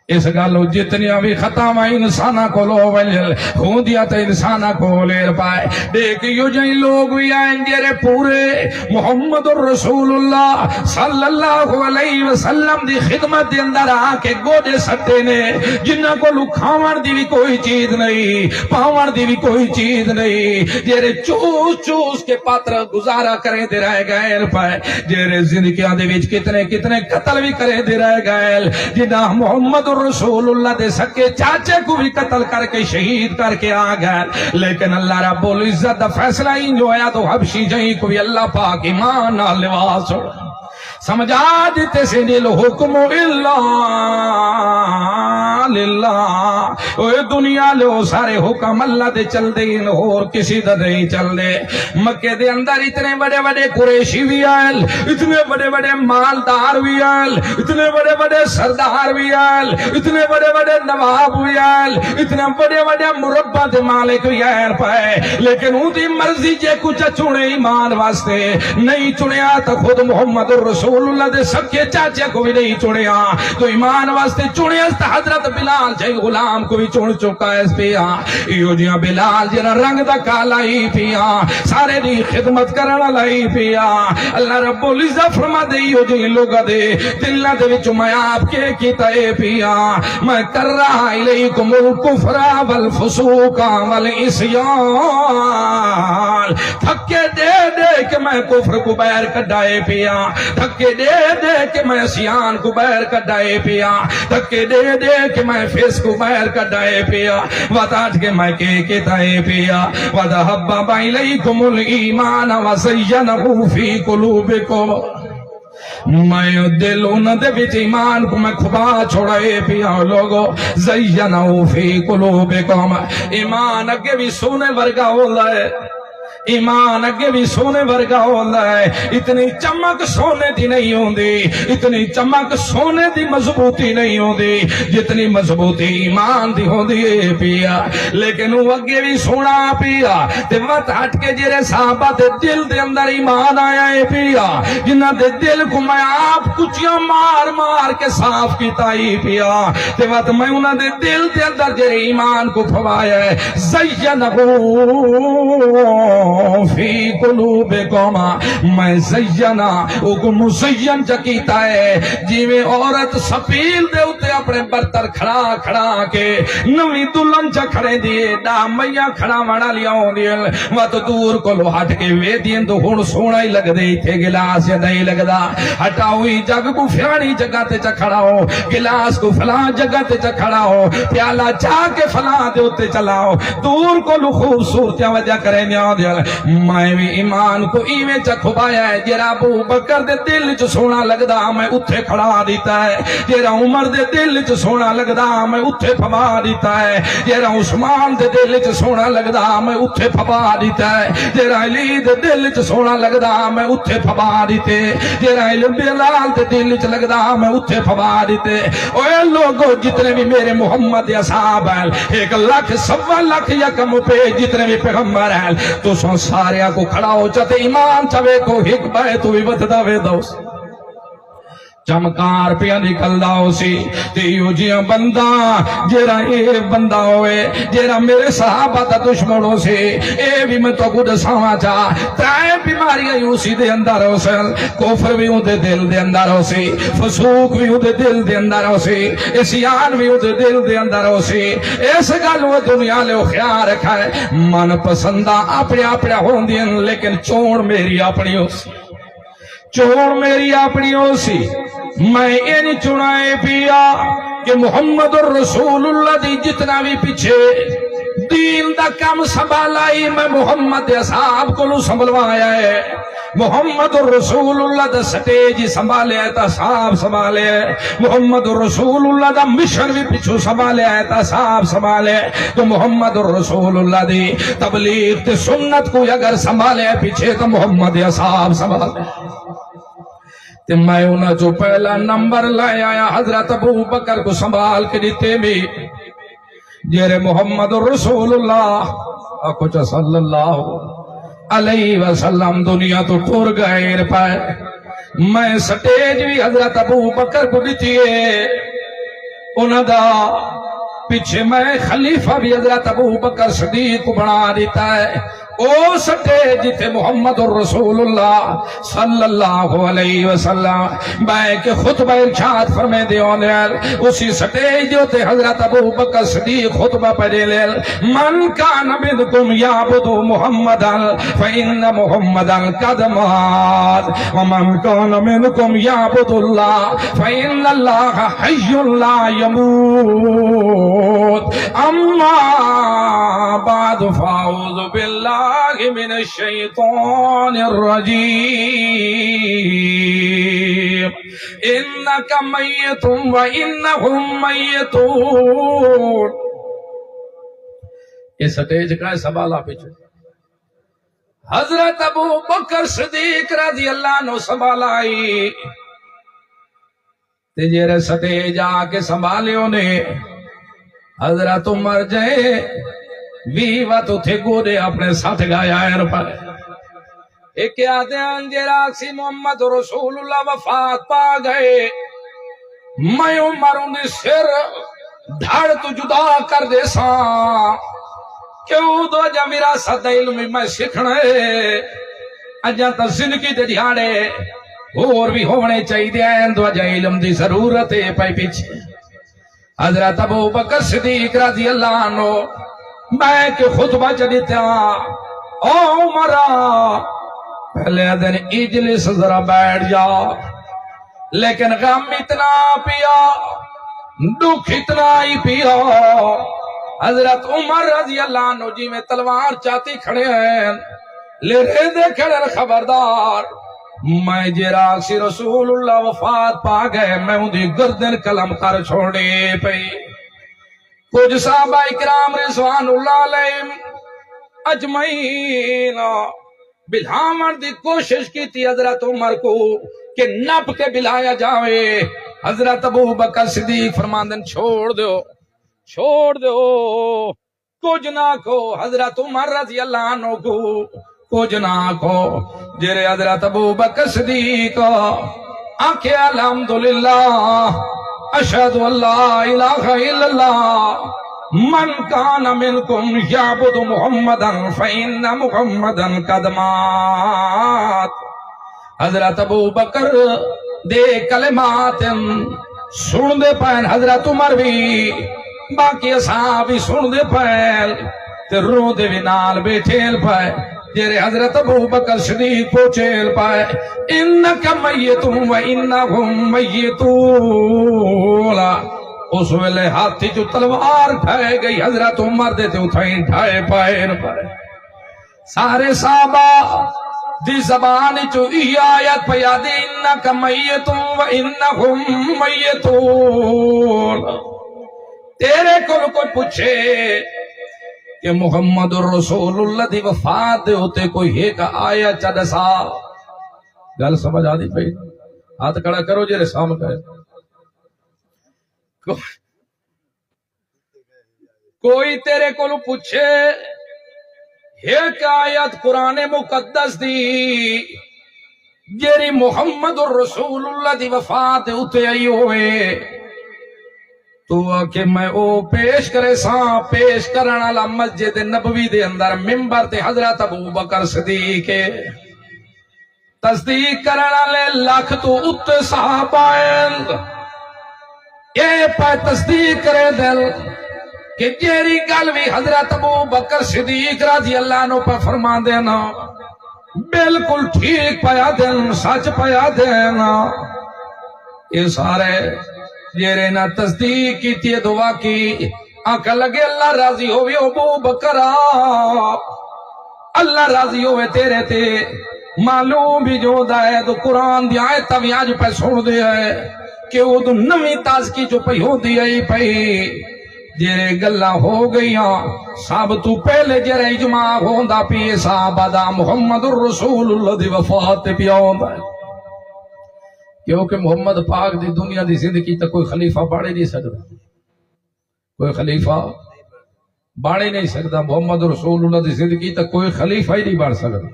اس گالو جتنیاں بھی خطاواں انسانہ کو لو ونجل ہوں دیا تو انسانہ کو لیر پائے دیکھ یو جائیں لوگ بھی آئیں گے پورے محمد الرسول اللہ صلی اللہ علیہ وسلم دی خدمت دی اندر آکے گوڑے سٹے نے جنہ کو لکھاوان دی بھی کوئی چیز نہیں پاوان دی بھی کوئی چیز نہیں جیرے چوس چوس کے پاتر گزارا کرے دے رہے گئے پائے جیرے زندگیاں دے وچ کتنے کتنے قتل بھی کرے دے رہے گئے جنہ محمد رسول اللہ دے سکے چاچے کو بھی قتل کر کے شہید کر کے آ گئے لیکن اللہ رب العزت دا فیصلہ ہی جو ہے تو حبشی جائیں کو بھی اللہ پاک ایمان لباس سمجھا دیتے سے نیل حکم اللہ للہ اوہ دنیا لو سارے حکم اللہ دے چل دے اور کسی دا نہیں چل دے مکہ دے اندر اتنے بڑے بڑے قریشی بھی آئل اتنے بڑے بڑے مالدار بھی آئل اتنے بڑے بڑے سردار بھی آئل اتنے بڑے بڑے نواب بھی آئل اتنے بڑے بڑے مربع دے مالک بھی آئل پائے لیکن ان دی مرضی جے کچھ چنے ایمان واسطے نہیں چنیا تو خود محمد الرسول اللہ دے سکے چاچے کو بھی نہیں چنیا تو ایمان واسطے چنیا حضرت بلال جائے غلام کو بھی چن چکا ہے اس پیا ایو جیاں بلال جنہ رنگ دا کالا ہی پیا سارے دی خدمت کرنا لائی پیا اللہ رب العزت فرما دے ایو جیاں لوگا دے دلہ دے وچ میں آپ کے کیتا ہے پیا میں کر رہا الیکم الکفر والفسوق والعصیان تھکے دے دے کہ میں کفر کو باہر کڈائے پیا تھکے دے دے کہ میں عصیان کو باہر کڈائے پیا تھکے دے دے کہ میں فیس کو باہر کڈائے پیا وطاٹ کے میں کہتائے پیا وَدَحَبَّبَ إِلَيْكُمُ الْإِيمَانَ وَزَيَّنَهُ فِي قُلُوبِكُمْ میں دل ان دے وچ ایمان کو میں کھبا چھوڑائے پیا لوگو زَيَّنَهُ فِي قُلُوبِكُمْ ایمان اگے بھی سونے ورگا ہو لائے ایمان اگے بھی سونے ورگا ہوتا ہے، اتنی چمک سونے دی نہیں ہوندی، اتنی چمک سونے دی مضبوطی نہیں ہوندی جتنی مضبوطی ایمان دی ہوندی ہے پیا، لیکن وہ اگے بھی سونا پیا تے وقت ہٹ کے جڑے صحابہ دے دل دے اندر ایمان آیا ہے پیا، جنہاں دے دل کو میں آپ کچیاں مار مار کے صاف کیتا ہی پیا تے وقت میں انہاں دے دل دے اندر جڑے ایمان کو پھوایا ہے زینہ فی قلوبکم، میں زینا او کو مزین چکیتا ہے جیویں عورت سپیل دے اتے اپنے برتر کھڑا کھڑا کے نوی دلہن چا کھڑے دیے ڈا میاں کھڑا مڑا لیا ہوں دیل وہ تو دور کو لو ہٹ کے وے دین تو ہون سونا ہی لگ دے تھے گلاس یا نہیں لگ دا ہٹا ہوئی جگ کو فلانی جگہ تے چا کھڑا ہو، گلاس کو فلان جگہ تے چا کھڑا ہو، پیالہ چا کے فلان دے اتے چلاؤ، دور کو لو خوبصورتیاں وجہ کرے نیا دیل میں بھی ایمان کو ایویں چا کھبایا ہے جیرا ابو بکر دے دل چ سونا لگدا میں اتھے کھڑا دیتا ہے، جیرا عمر دے دل چ سونا لگدا میں اتھے پھبا دیتا ہے، جیرا عثمان دے دل چ سونا لگدا میں اتھے پھبا دیتا ہے، جیرا علی دے دل چ سونا لگدا میں اتھے پھبا دیتے، جیرا بلال دے دل چ لگدا میں اتھے پھبا دیتے۔ اوے لوگو جتنے بھی میرے محمد اصحاب ہیں 1,00,000 یکم پہ جتنے بھی پیغمبر ہیں تو سو سارے کو کھڑا ہو چاہتے ایمان چاہے کو ہک بائے تو بھی بتدا وے دوست چمکار پیا نکلدا ہو سی تیو جیاں بندہ جیرا اے بندہ ہوئے جیرا میرے صحابہ دا دشمن ہو سی اے بھی میں تو کچھ ساواں چاہ ترائے بیماریاں یوں سی دے اندر ہو سن، کفر بھی ہوں دے دل دے اندر ہو سی، فسوق بھی ہوں دے دل دے اندر ہو سی، اسیان بھی ہوں دے دل دے اندر ہو سی، اس گل وہ دنیا لے خیال رکھا ہے من پسندہ اپنے اپنے ہوں دین لیکن چون میری اپنی ہو سی، چون میری اپنی ہو سی، میں ان چنائے پیا کہ محمد الرسول اللہ دی جتنا بھی پیچھے دین دا کم سنبھالائی میں محمد اصحاب کو لو سنبھلوایا ہے، محمد الرسول اللہ دا سٹیج سنبھالے ہے تا صاحب سنبھالے ہے، محمد الرسول اللہ دا مشن بھی پیچھو سنبھالے ہے تا صاحب سنبھالے، تو محمد الرسول اللہ دی تبلیغ تے سنت کو اگر سنبھالے پیچھے تو محمد اصحاب سنبھالے۔ تے میں انہاں جو پہلا نمبر لائے آیا حضرت ابو بکر کو سنبھال کے دیتے بھی جیرے محمد الرسول اللہ اکوچا صلی اللہ علیہ وسلم دنیا تو ٹور گئے پائے، میں سٹیج بھی حضرت ابو بکر کو دیتی ہے انہاں دا پیچھے میں خلیفہ بھی حضرت ابو بکر صدیق کو بنا دیتا ہے، او سٹیج جتے محمد الرسول اللہ صلی اللہ علیہ وسلم بائے کے خطبہ ارشاد فرمے دیونے اسی سٹیج جتے حضرت ابو بکر صدیق خطبہ پڑھے لے من کان منکم یعبد محمدا فإن محمدا قد مات ومن کان منکم یعبد اللہ فإن اللہ حی لا يموت اما بعد فاعوذ باللہ من الشیطان الرجیم انکا میتم و انہم میتون۔ یہ سٹیج کا ہے سنبھالا پیچھے حضرت ابو بکر صدیق رضی اللہ عنہ سنبھالائی تیجرے سٹیج آ کے سنبھالے انہیں حضرت عمر جائے ویوہ تو تھے گوڑے اپنے ساتھ گایا ہے پر ایک آدھے انجیرہ سی محمد رسول اللہ وفات پا گئے، میں عمر انہیں سر دھڑ تو جدا کر دے سا کیوں دو جا میرا صد علم میں سکھنا ہے اجا تا زندگی دے دیاڑے اور بھی ہونے چاہی دے ہیں دو جا علم دی ضرورت ہے پائی پیچھے۔ حضرت ابو بکر صدیق رضی اللہ عنہ میں کہ خطبہ چلیتا او عمرہ پہلے دن اجلس ذرا بیٹھ جا، لیکن غم اتنا پیا دکھ اتنا ہی پیا۔ حضرت عمر رضی اللہ عنہ جی میں تلوار چاہتی کھڑے ہیں لے رہے دے کھڑے خبردار میں جراسی رسول اللہ وفات پا گئے میں اندھی گردن قلم کر چھوڑے پئی۔ کچھ صحابہ اکرام رضوان اللہ علیہ اجمعین بلھاون دی کوشش کی تھی حضرت عمر کو کہ نپ کے بلایا جاوے. حضرت ابو بکر صدیق فرماندن چھوڑ دو کچھ نہ کھو. حضرت عمر رضی اللہ عنہ کو کچھ نہ کھو. جرے حضرت ابو بکر صدیق آنکھے الحمدللہ اشہد ان لا الہ الا اللہ من کان منکم یعبد محمدا فإن محمدا قد مات. حضرت ابو بکر دے کلمات سن دے پین حضرت عمر بھی باقی اصحاب بھی سن دے پین تے رو دے بھی نال بیٹھیل پائے. جیرے حضرت ابو بکر صدیق پوچھیل پائے انکا میتون و انہم میتون. اس ویلے ہاتھی جو تلوار ٹھائے گئی حضرت عمر دیتے اتھائیں ٹھائے پائے سارے صحابہ دی زبانی چو ای آیت پیادی انکا میتون و انہم میتون. تیرے کو کوئی پوچھے کہ محمد الرسول اللہ دی وفات دے ہوتے کوئی ایک آیا چڑسا. گل سمجھ آدھی پئی؟ ہاتھ کھڑا کرو جیرے سامنے کوئی تیرے کو پوچھے ایک آیت قرآن مقدس دی جیری محمد الرسول اللہ دی وفات ہوتے آئی ہوئے تو کہ میں او پیش کرے ساں پیش کرنا لا مسجد نبوی دے اندر ممبر تے حضرت ابو بکر صدیق تصدیق کرنا لے لاکھ تو ات صحابہ اے پہ تصدیق کرے دل کہ جیری گل بھی حضرت ابو بکر صدیق رضی اللہ عنہ پہ فرما دینا بالکل ٹھیک پایا دین سچ پایا دینا. یہ سارے جیرے نہ تصدیق کی تھی دعا کی آنکھ لگے اللہ راضی ہوئے ابو بکر اللہ راضی ہوئے تیرے تے. معلوم بھی جو دائے تو قرآن دی آیت بھی آج پہ سن دے ہے کہ وہ تو نمی تازکی جو پہ ہو دی ہے پہ جیرے گلہ ہو گئیاں سب تو پہلے جیرے اجماع ہوندہ پیے صحابہ دا محمد الرسول اللہ دی وفات پہ ہوندہ ہے. کیونکہ محمد پاک دی دنیا دی زندگی تک کوئی خلیفہ باڑے نہیں سکتا. کوئی خلیفہ باڑے نہیں سکتا. محمد رسول اللہ دی زندگی تک کوئی خلیفہ ہی نہیں باڑ سکتا.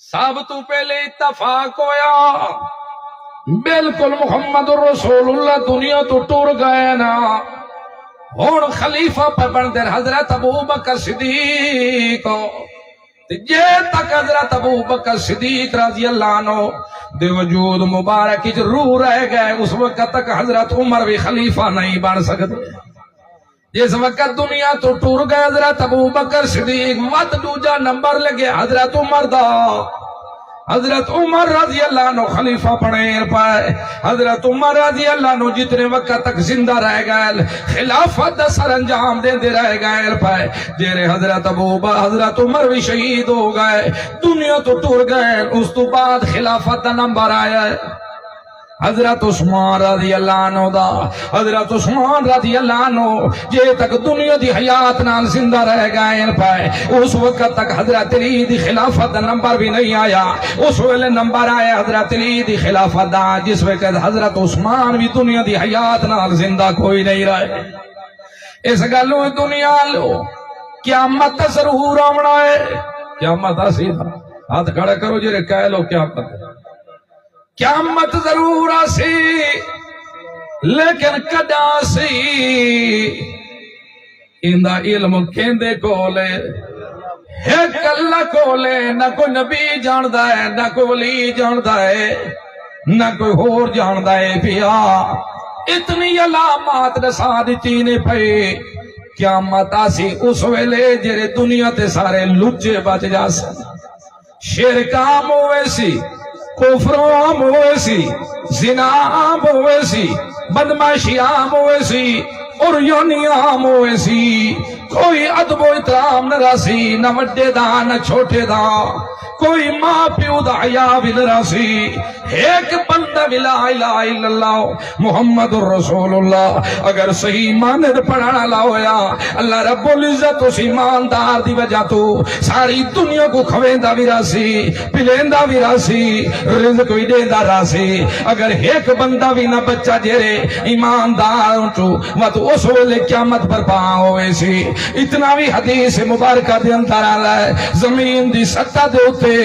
سب تو پہلے اتفاق ہویا بالکل محمد رسول اللہ دنیا تو ٹور گئے نا ہون خلیفہ پہ بندر حضرت ابو بکر صدیق جے تک حضرت ابو بکر صدیق رضی اللہ عنہ دے وجود مبارک روح رہ گئے اس وقت تک حضرت عمر بھی خلیفہ نہیں بن سکتے. جس وقت دنیا تو ٹور گئے حضرت ابو بکر صدیق مت دوجا نمبر لگے حضرت عمر دا. حضرت عمر رضی اللہ عنہ خلیفہ بنے پائے. حضرت عمر رضی اللہ عنہ جتنے وقت تک زندہ رہ گئے خلافت دا سر انجام دے رہ گئے پائے. جیرے حضرت عمر بھی شہید ہو گئے دنیا تو ٹور گئے. اس تو بعد خلافت دا نمبر آیا ہے حضرت عثمان رضی اللہ عنہ دا. حضرت عثمان رضی اللہ عنہ جے تک دنیا دی حیات نال زندہ رہ گئے پائے اس وقت تک حضرت علی دی خلافت دا نمبر بھی نہیں آیا. اس ویلے نمبر آیا حضرت علی دی خلافت دا جس وقت حضرت عثمان بھی دنیا دی حیات نال زندہ کوئی نہیں رہے. اس گلوں دنیا لو قیامت ضرور آونا ہے. قیامت آسی ہاتھ کھڑا کرو جے کہہ لو قیامت ضرور آسی لیکن کدا سی اندہ علم کھیندے کولے ایک اللہ کولے. نہ کوئی نبی جاندہ ہے نہ کوئی ولی جاندہ ہے نہ کوئی ہور جاندہ ہے. پیا اتنی علامات نسا دیتی نے پہ قیامت آسی اس ویلے جرے دنیا تے سارے لجے بچ جا سن. شرک عام ہوئے سی کفر عام ہوئے سی زنا عام ہوئے سی بدماشی عام ہوئے سی اور یونی عام ہوئے سی. کوئی ادب و احترام نہ راسی نہ وڈے دا نہ چھوٹے دا. کوئی ماں پیو دا حیا بھی نہ سی ایک بندہ بھی لا الہ الا اللہ محمد الرسول اللہ اگر صحیح معنی پڑھانا لا ہویا اللہ رب العزت اس ایماندار دی وجہ تو ساری دنیا کو کھویندا بھی راسی پلیندا بھی راسی رزق بھی دیندا راسی اگر ایک بندہ بھی نہ بچہ جڑے ایماندار تو وت اس ویلے قیامت برپا ہوئے سی اتنا بھی حدیث مبارکہ دے اندر آلا ہے زمین دی سطح دے اوتے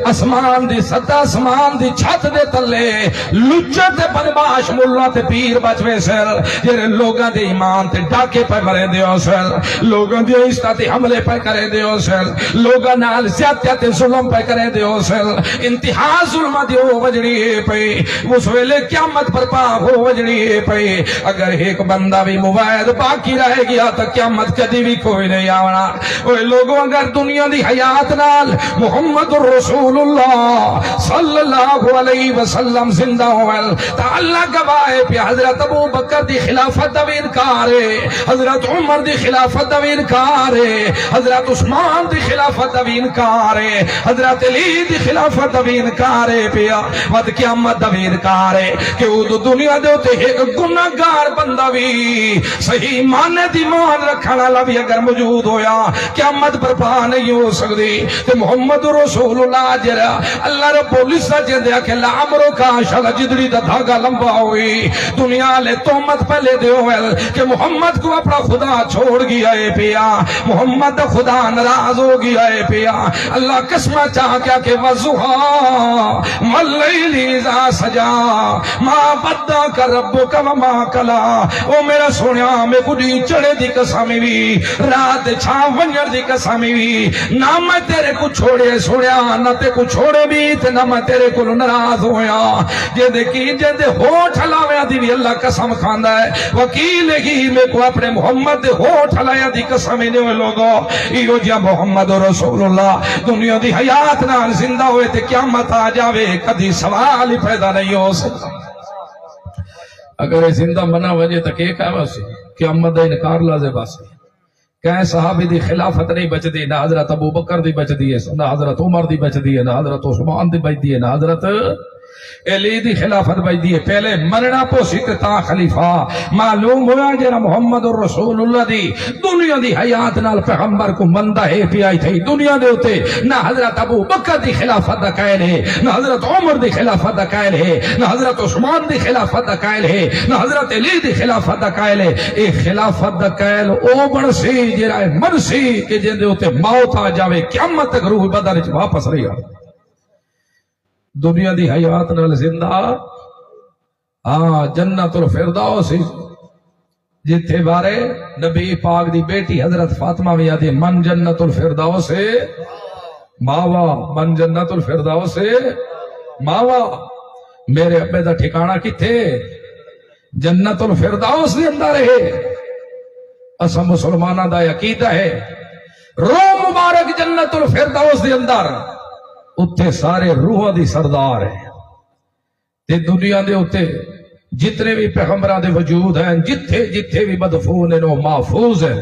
اسمان دی سطح اسمان دی چھت دے تلے لچے تے بدماش ملا تے پیر بچوے سر جڑے لوگاں دے ایمان تے ڈاکے پہ مرے دیو سر لوگاں دی عزت تے حملے پہ کرے دیو سر لوگاں نال زیادتیاں تے ظلم پہ کرے دیو سر انتہا ظلم دیو وجڑی پہ اس ویلے قیامت برپا ہو وجڑی پہ اگر ایک بندہ بھی موعد باقی رہ گیا تو قیامت کدی بھی کوئی نہیں آونا اوے لوگوں اگر دنیا دی حیات نال محمد الرسول اللہ صلی اللہ علیہ وسلم زندہ ہوئل تا اللہ گواہ پہ حضرت ابو بکر دی خلافت دا بھی انکار ہے حضرت عمر دی خلافت دا بھی انکار ہے حضرت عثمان دی خلافت دا بھی انکار ہے حضرت علی دی خلافت دا بھی انکار ہے پیا ود قیامت دا بھی انکار ہے کہ وہ دنیا دے ہوتے ایک گناہگار بندہ بھی صحیح معنی دی مان رکھنا والا بھی اگر موجود ہویا قیامت برپا نہیں ہو سکتی تے محمد رسول اللہ جرا اللہ رب العزت دے کہ لامرو کا شل جدڑی دا دھاگا لمبا ہوئی دنیا لے تہمت پہلے دے ہوئل کہ محمد کو اپنا خدا چھوڑ گیا ہے پیا محمد خدا ناراض ہو گیا ہے پیا اللہ قسمہ چاہ کیا کہ وضحا واللیل اذا سجا ما ودعک ربک وما قلا او میرا سونیا میں کڈی چڑے دی قسم وی رات چھا ونجر دی قسم وی نہ میں تیرے کو چھوڑے سونیا نہ تے کو چھوڑے بھی تے نہ میں تیرے کو ناراض ہویا جے دے کی جے دے ہوٹھ ہلاویا دی بھی اللہ قسم کھاندا ہے وکیل ہی میں کو اپنے محمد دے ہوٹھ ہلایا دی قسم نے لوگو ایو جا محمد رسول اللہ دنیا دی حیات نال زندہ ہوئے تے قیامت آ جاوے کدی سوال ہی پیدا نہیں ہو سکتا اگر زندہ بنا وجہ تک ایک ہے بس قیامت دا انکار لازم بس کہ صحابی دی خلافت نہیں بچ دی نہ حضرت ابو بکر دی بچ دی ہے نہ حضرت عمر دی بچ دی ہے نہ حضرت عثمان دی بچ دی ہے نہ حضرت علی دی خلافت بچ دی ہے پہلے مرنا پوسی تے تا خلیفہ معلوم ہوا جرا محمد الرسول اللہ دی دنیا دی حیات نال پیغمبر کو مندہ ہے پیائی تھی دنیا دے ہوتے نہ حضرت ابو بکر دی خلافت دا قائل ہے نہ حضرت عمر دی خلافت دا قائل ہے نہ حضرت عثمان دی خلافت دا قائل ہے نہ حضرت علی دی خلافت دا قائل ہے اے خلافت دا قائل او بن سی جرا مرسی کہ جن دے ہوتے موت آ جاوے قیامت تک روح بدن وچ واپس رہی دنیا دی حیات نال زندہ جنت الفردوس جتھے بارے نبی پاک دی بیٹی حضرت فاطمہ بھی آدھی من جنت الفردوس ماوا من جنت الفردوس ماوا میرے ابے دا ٹھکانہ کتھے جنت الفردوس دے اندر ہے اسا مسلمانہ دا عقیدہ ہے رو مبارک جنت الفردوس دے اندر اتھے سارے روح دی سردار ہیں تے دنیا دے اتھے جتنے بھی پیغمبران دے وجود ہیں جتھے بھی مدفون ہیں وہ محفوظ ہیں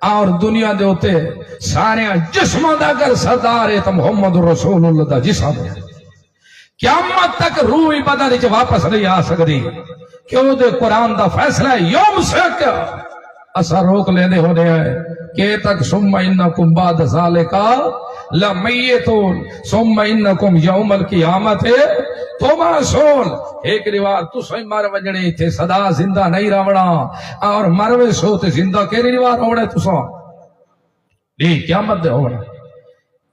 اور دنیا دے اتھے سارے جسموں دا اگر سردار ہے تو محمد رسول اللہ دا جسم ہے قیامت تک روح بدن وچ واپس نہیں آ سکتی کیوں دے قرآن دا فیصلہ ہے یوم سک اسا روک لینے ہونے ہیں کہ تک ثم انکم بعد ذالکا لمیتون ثم انکم یوم القیامت توبہ سول ایک روایت تو سوئی مر وجنے تھے صدا زندہ نہیں روڑا اور مروے سو تے زندہ کیری روایت ہوڑے تو سو نہیں قیامت دے ہوڑا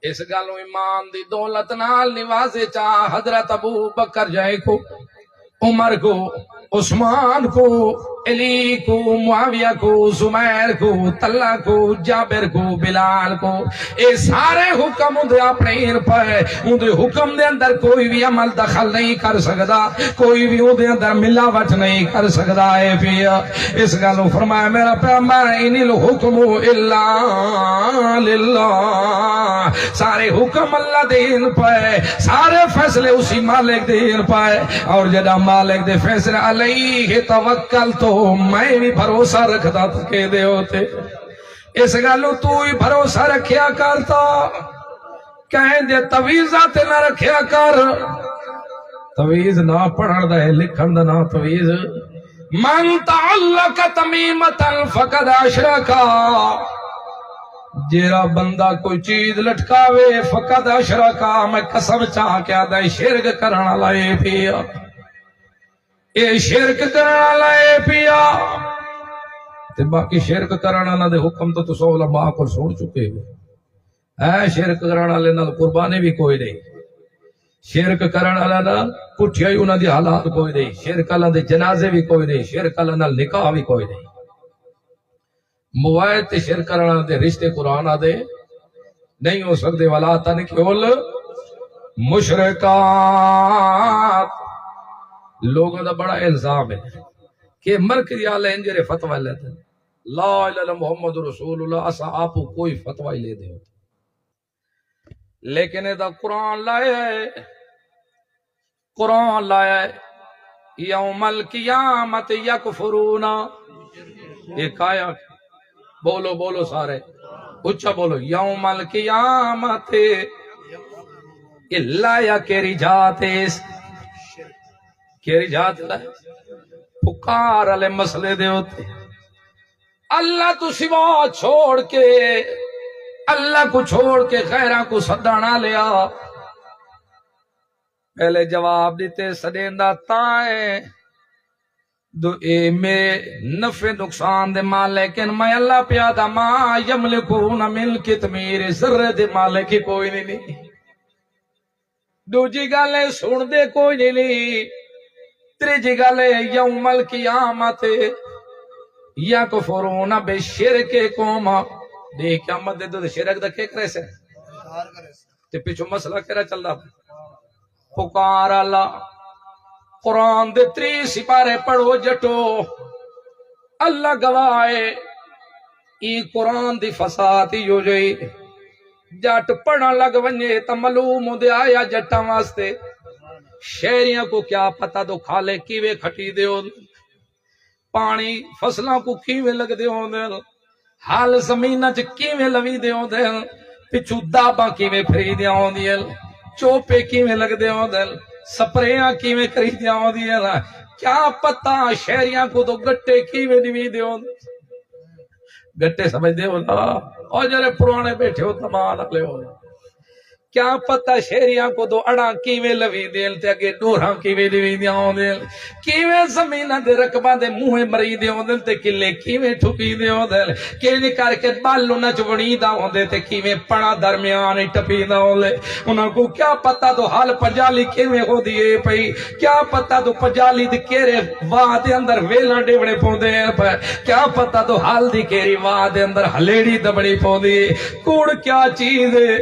اس گالو ایمان دی دولت نال نوازے چاہ حضرت ابو بکر جائے کو عمر کو عثمان کو علی کو معاویہ کو زمیر کو طلحہ کو جابر کو بلال کو اے سارے حکم اندھے اپنے ایر پہ اندھے حکم دے اندر کوئی بھی عمل دخل نہیں کر سکتا کوئی بھی اندھے اندر ملاوٹ نہیں کر سکتا ہے پیا اس گالو فرمایا میرا پیغمبر ان الحکم الا للہ سارے حکم اللہ دین پہ سارے فیصلے اسی مالک دین پہ اور جدا مالک دے فیصلے علیہ توکل تو میں بھی بھروسہ رکھتا کہ دے ہوتے اس گالو تو ہی بھروسہ رکھیا کرتا کہیں دے تویزہ تے نہ رکھیا کر، تویز نہ پڑھن دا ہے لکھن دا نہ تویز۔ من تعلق تمیمتا فقد اشرکا، جیرا بندہ کوئی چیز لٹکاوے فقد اشرکا، میں قسم چاہ کے آدھا شرک کرنا لائے پیا، اے شرک کرنا لائے پیا۔ تے باقی شرک کرنا نہ دے حکم تو سو علماء کو سن چکے ہے، شرک کرنا لے نال قربانی بھی کوئی نہیں، شرک کرنا لے پٹھیا ہی انہاں دی حالات کوئی نہیں، شرک اللہ دے جنازے بھی کوئی نہیں، شرک اللہ نال نکاح بھی کوئی نہیں، موائد تے شرک کرنا دے رشتے قرآن دے نہیں ہو سکتے۔ ولا تنکحوا المشرکات، لوگوں دا بڑا الزام ہے کہ مرکزی آلہ انجرے فتوہ لیتے ہیں لا الہ الا اللہ محمد رسول اللہ، اسا آپ کوئی فتوہ ہی لے دے ہوتا، لیکن دا قرآن لائے ہے، قرآن لائے ہے یوم القیامت یکفرون، ایک آیا بولو بولو سارے اچھا بولو، یوم القیامت اللہ یا کیری جاتے کیری جات لائے پکار علی مسئلے دے ہوتے، اللہ تو سوا چھوڑ کے، اللہ کو چھوڑ کے خیرہ کو صدانا لیا، پہلے جواب دیتے سدیندہ تائیں دو اے میں نفع نقصان دے مالکن میں اللہ پیادا ما یملکون ملکت میرے ذرہ دے مالکی کوئی نہیں، دو جی گالے سن دے کوئی نہیں، تریجی گالے یوم القیامت یکفرون بے شرک قوما، دیکھ قیامت دے دو شرک دا کے کرے سے تے پیچھو مسئلہ کرا چل رہا پکار اللہ۔ قرآن دے 3 سپارے پڑھو جٹو، اللہ گواہے ای قرآن دی فساد ہی ہو جائی، جٹ پڑھن لگ ونجے تا معلوم دے آیا جٹاں واسطے، شہریاں کو کیا پتہ دو کھالے کیوے کھٹی دے ہو، پانی فصلاں کو کیوے لگ دے ہو دے، حال زمینہ چ کیوے لوی دے ہو دے، پچھو دابا کیوے پھری دے ہو دے، چوپے کیوے لگ دے ہو دے، سپریاں کیویں کری دیا ہوں دیا، کیا پتہ شہریاں کو تو گٹے کیویں دیوی دے ہوں، گٹے سمجھ دے ہو نا، اور جرے پرانے بیٹھے ہو تمام اگلے ہو، کیا پتہ شہریاں کو تو اڑاں کیویں لوی دیل تے اگے ڈوراں کیویں دیوی دیا ہوں دے، کیویں زمینہ دے رقبہ دے موہے مری دے ہوں دے تے کلے کیویں ٹھکی دے ہوں دے، کیویں کر کے بالو نچ وڑی دا ہوں دے تے کیویں پڑا درمیان ٹپی دا ہوں دے، انہاں کو کیا پتہ تو حال پجالی کیویں ہو دیئے پئی، کیا پتہ تو پجالی دے کیرے واہ دے اندر ویلاں ڈیوڑے پوندے پے، کیا پتہ تو حال دی کیری واہ دے اندر ہلیڑی دبڑی پوندی، کوڑ کیا چیز ہے،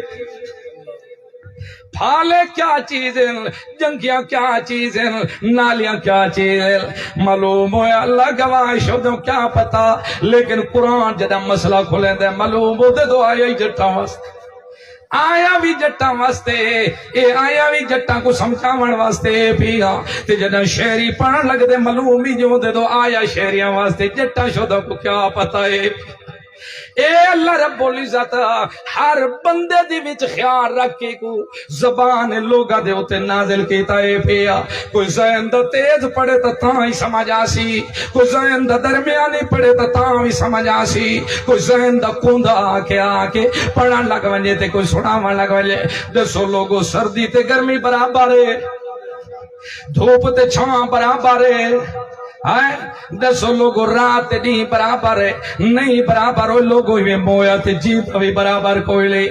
پھالے کیا چیزیں، جنگیاں کیا چیزیں، نالیاں کیا چیزیں، معلوم ہویا اللہ گواہ شدوں کیا پتا، لیکن قرآن جدہ مسئلہ کھلیں دے معلوم ہو دے دو آیا ہی جٹا واسطے، آیا بھی جٹا واسطے، اے آیا بھی جٹا کو سمجھاون واسطے پیا، تے جدہ شہری پڑھن لگ دے معلوم ہی جو دے دو آیا شہریاں واسطے، جٹا شدوں کو کیا پتا ہے، اے اللہ رب العزت ہر بندے دی وچ خیال رکھ کے کو زبان لوگا دے ہوتے نازل کیتا ہے پیا، کوئی ذہن دا تیز پڑھے تا تاں ہی سمجھ آسی، کوئی ذہن دا درمیانی پڑھے تا تاں ہی سمجھ آسی، کوئی ذہن دا کوندا آ کے پڑھن لگ ونجے تے کوئی سناون لگ ونجے، دسو لوگو سردی تے گرمی برابر ہے، دھوپ تے چھاں برابر ہے، دسو لوگو رات نہیں برابر ہے، نہیں برابر ہو لوگو ہی مویا تے جیت بھی برابر کوئی لے،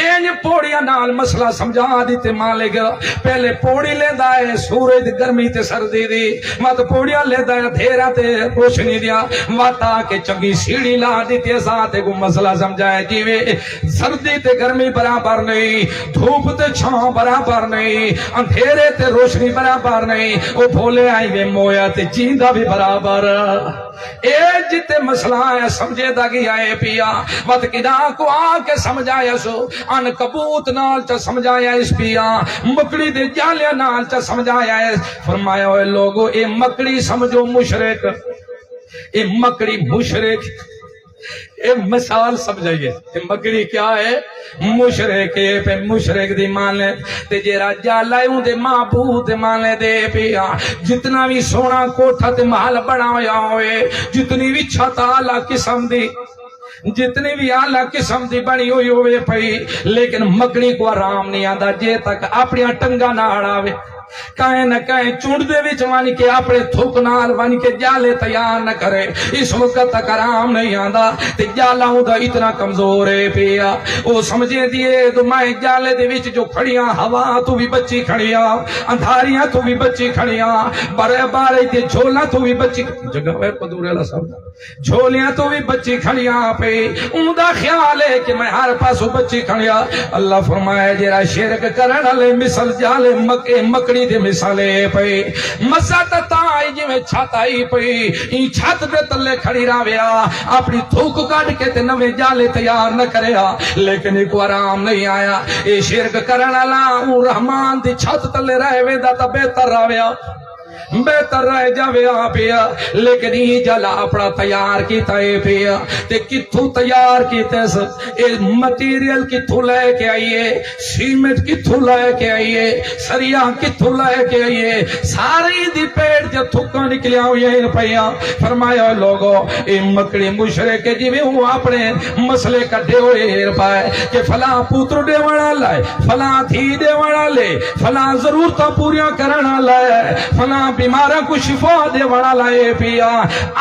این پوڑیاں نال مسئلہ سمجھا دیتے مالک، پہلے پوڑی لے دائے سورج گرمی تے سردی دی، مات پوڑیاں لے دائے دھیرہ تے روشنی دیا، واتا کے چنگی سیڑھی لا دیتے ساتھے کو مسئلہ سمجھائے جیوے، سردی تے گرمی برابر نہیں، دھوپ تے چھاں برابر نہیں، اندھیرے تے روشنی برابر نہیں، وہ بھولے آئی وے مویا تے جیندہ بھی برابر، اے جتے مسئلہ ہے سمجھے دا گیا ہے پیا، وقت کدا کو آ کے سمجھایا سو، ان کبوت نال چا سمجھایا اس پیا، مکڑی دے جالیا نال چا سمجھایا ہے، فرمایا ہوئے لوگو اے مکڑی سمجھو مشرک، اے مکڑی مشرک، اے مثال سمجھائیے کہ مکڑی کیا ہے؟ مشرک پہ مشرک دی مانے تے جیرا جالا اون دے معبود دے مانے دے پیا جتنا بھی سونا کوٹھا تے محل بنایا ہوئے جتنی بھی چھت اعلی قسم دی جتنی بھی اعلی قسم دی بنی ہوئی ہوئے پئی لیکن مکڑی کو آرام نہیں آندا جے تک اپنی ٹنگا نہ اڑاوے کہیں نہ کہیں چونڈ دے وچ وانی کے اپنے تھوک نال وانی کے جالے تیار نہ کرے اس وقت تک آرام نہیں آندا تے جالا ہوندا اتنا کمزور ہے پیا او سمجھے دیے تو میں جالے دے وچ جو کھڑیاں ہوا تو بھی بچی کھڑیاں اندھاریاں تو بھی بچی کھڑیاں بڑے بارے تے جھولا تو بھی بچی جگہ ہے قدور اللہ صاحب جھولیاں تو بھی بچی کھڑیاں پہ اوندا خیال ہے کہ میں ہر پاسوں بچی کھڑیاں اللہ فرمایا جڑا شرک کرن والے مثل جالے مکڑی دے مثالے پئی مسات تائی جویں چھت آئی پئی ای چھت دے تلے کھڑی راویا اپنی تھوک کڈ کے تے نویں جالے تیار نہ کریا لیکن ایک آرام نہیں آیا اے شرک کرن والا او رحمان دی چھت تلے رہ ویندا تا بہتر راویا بہتر رہ جاوے آ پیا لیکن یہ جالا اپنا تیار کیتا ہے پیا تے کتھوں تیار کیتے اس مٹیریل کتھوں لے کے آئیے سیمنٹ کتھوں لے کے آئیے سریا کتھوں لے کے آئیے ساری دی پیٹ جو تھکا نکلیا ہوئے پیا فرمایا لوگو اے مکڑی مشرک جی میں ہوں اپنے مسئلے کٹھے ہوئے پائے کہ فلاں پوتر دے وڑا لائے فلاں تھی دے وڑا لے فلاں ضرورتہ پوریاں کرنا لائے فلاں بیمارہ کو شفا دے وڑا لائے پیا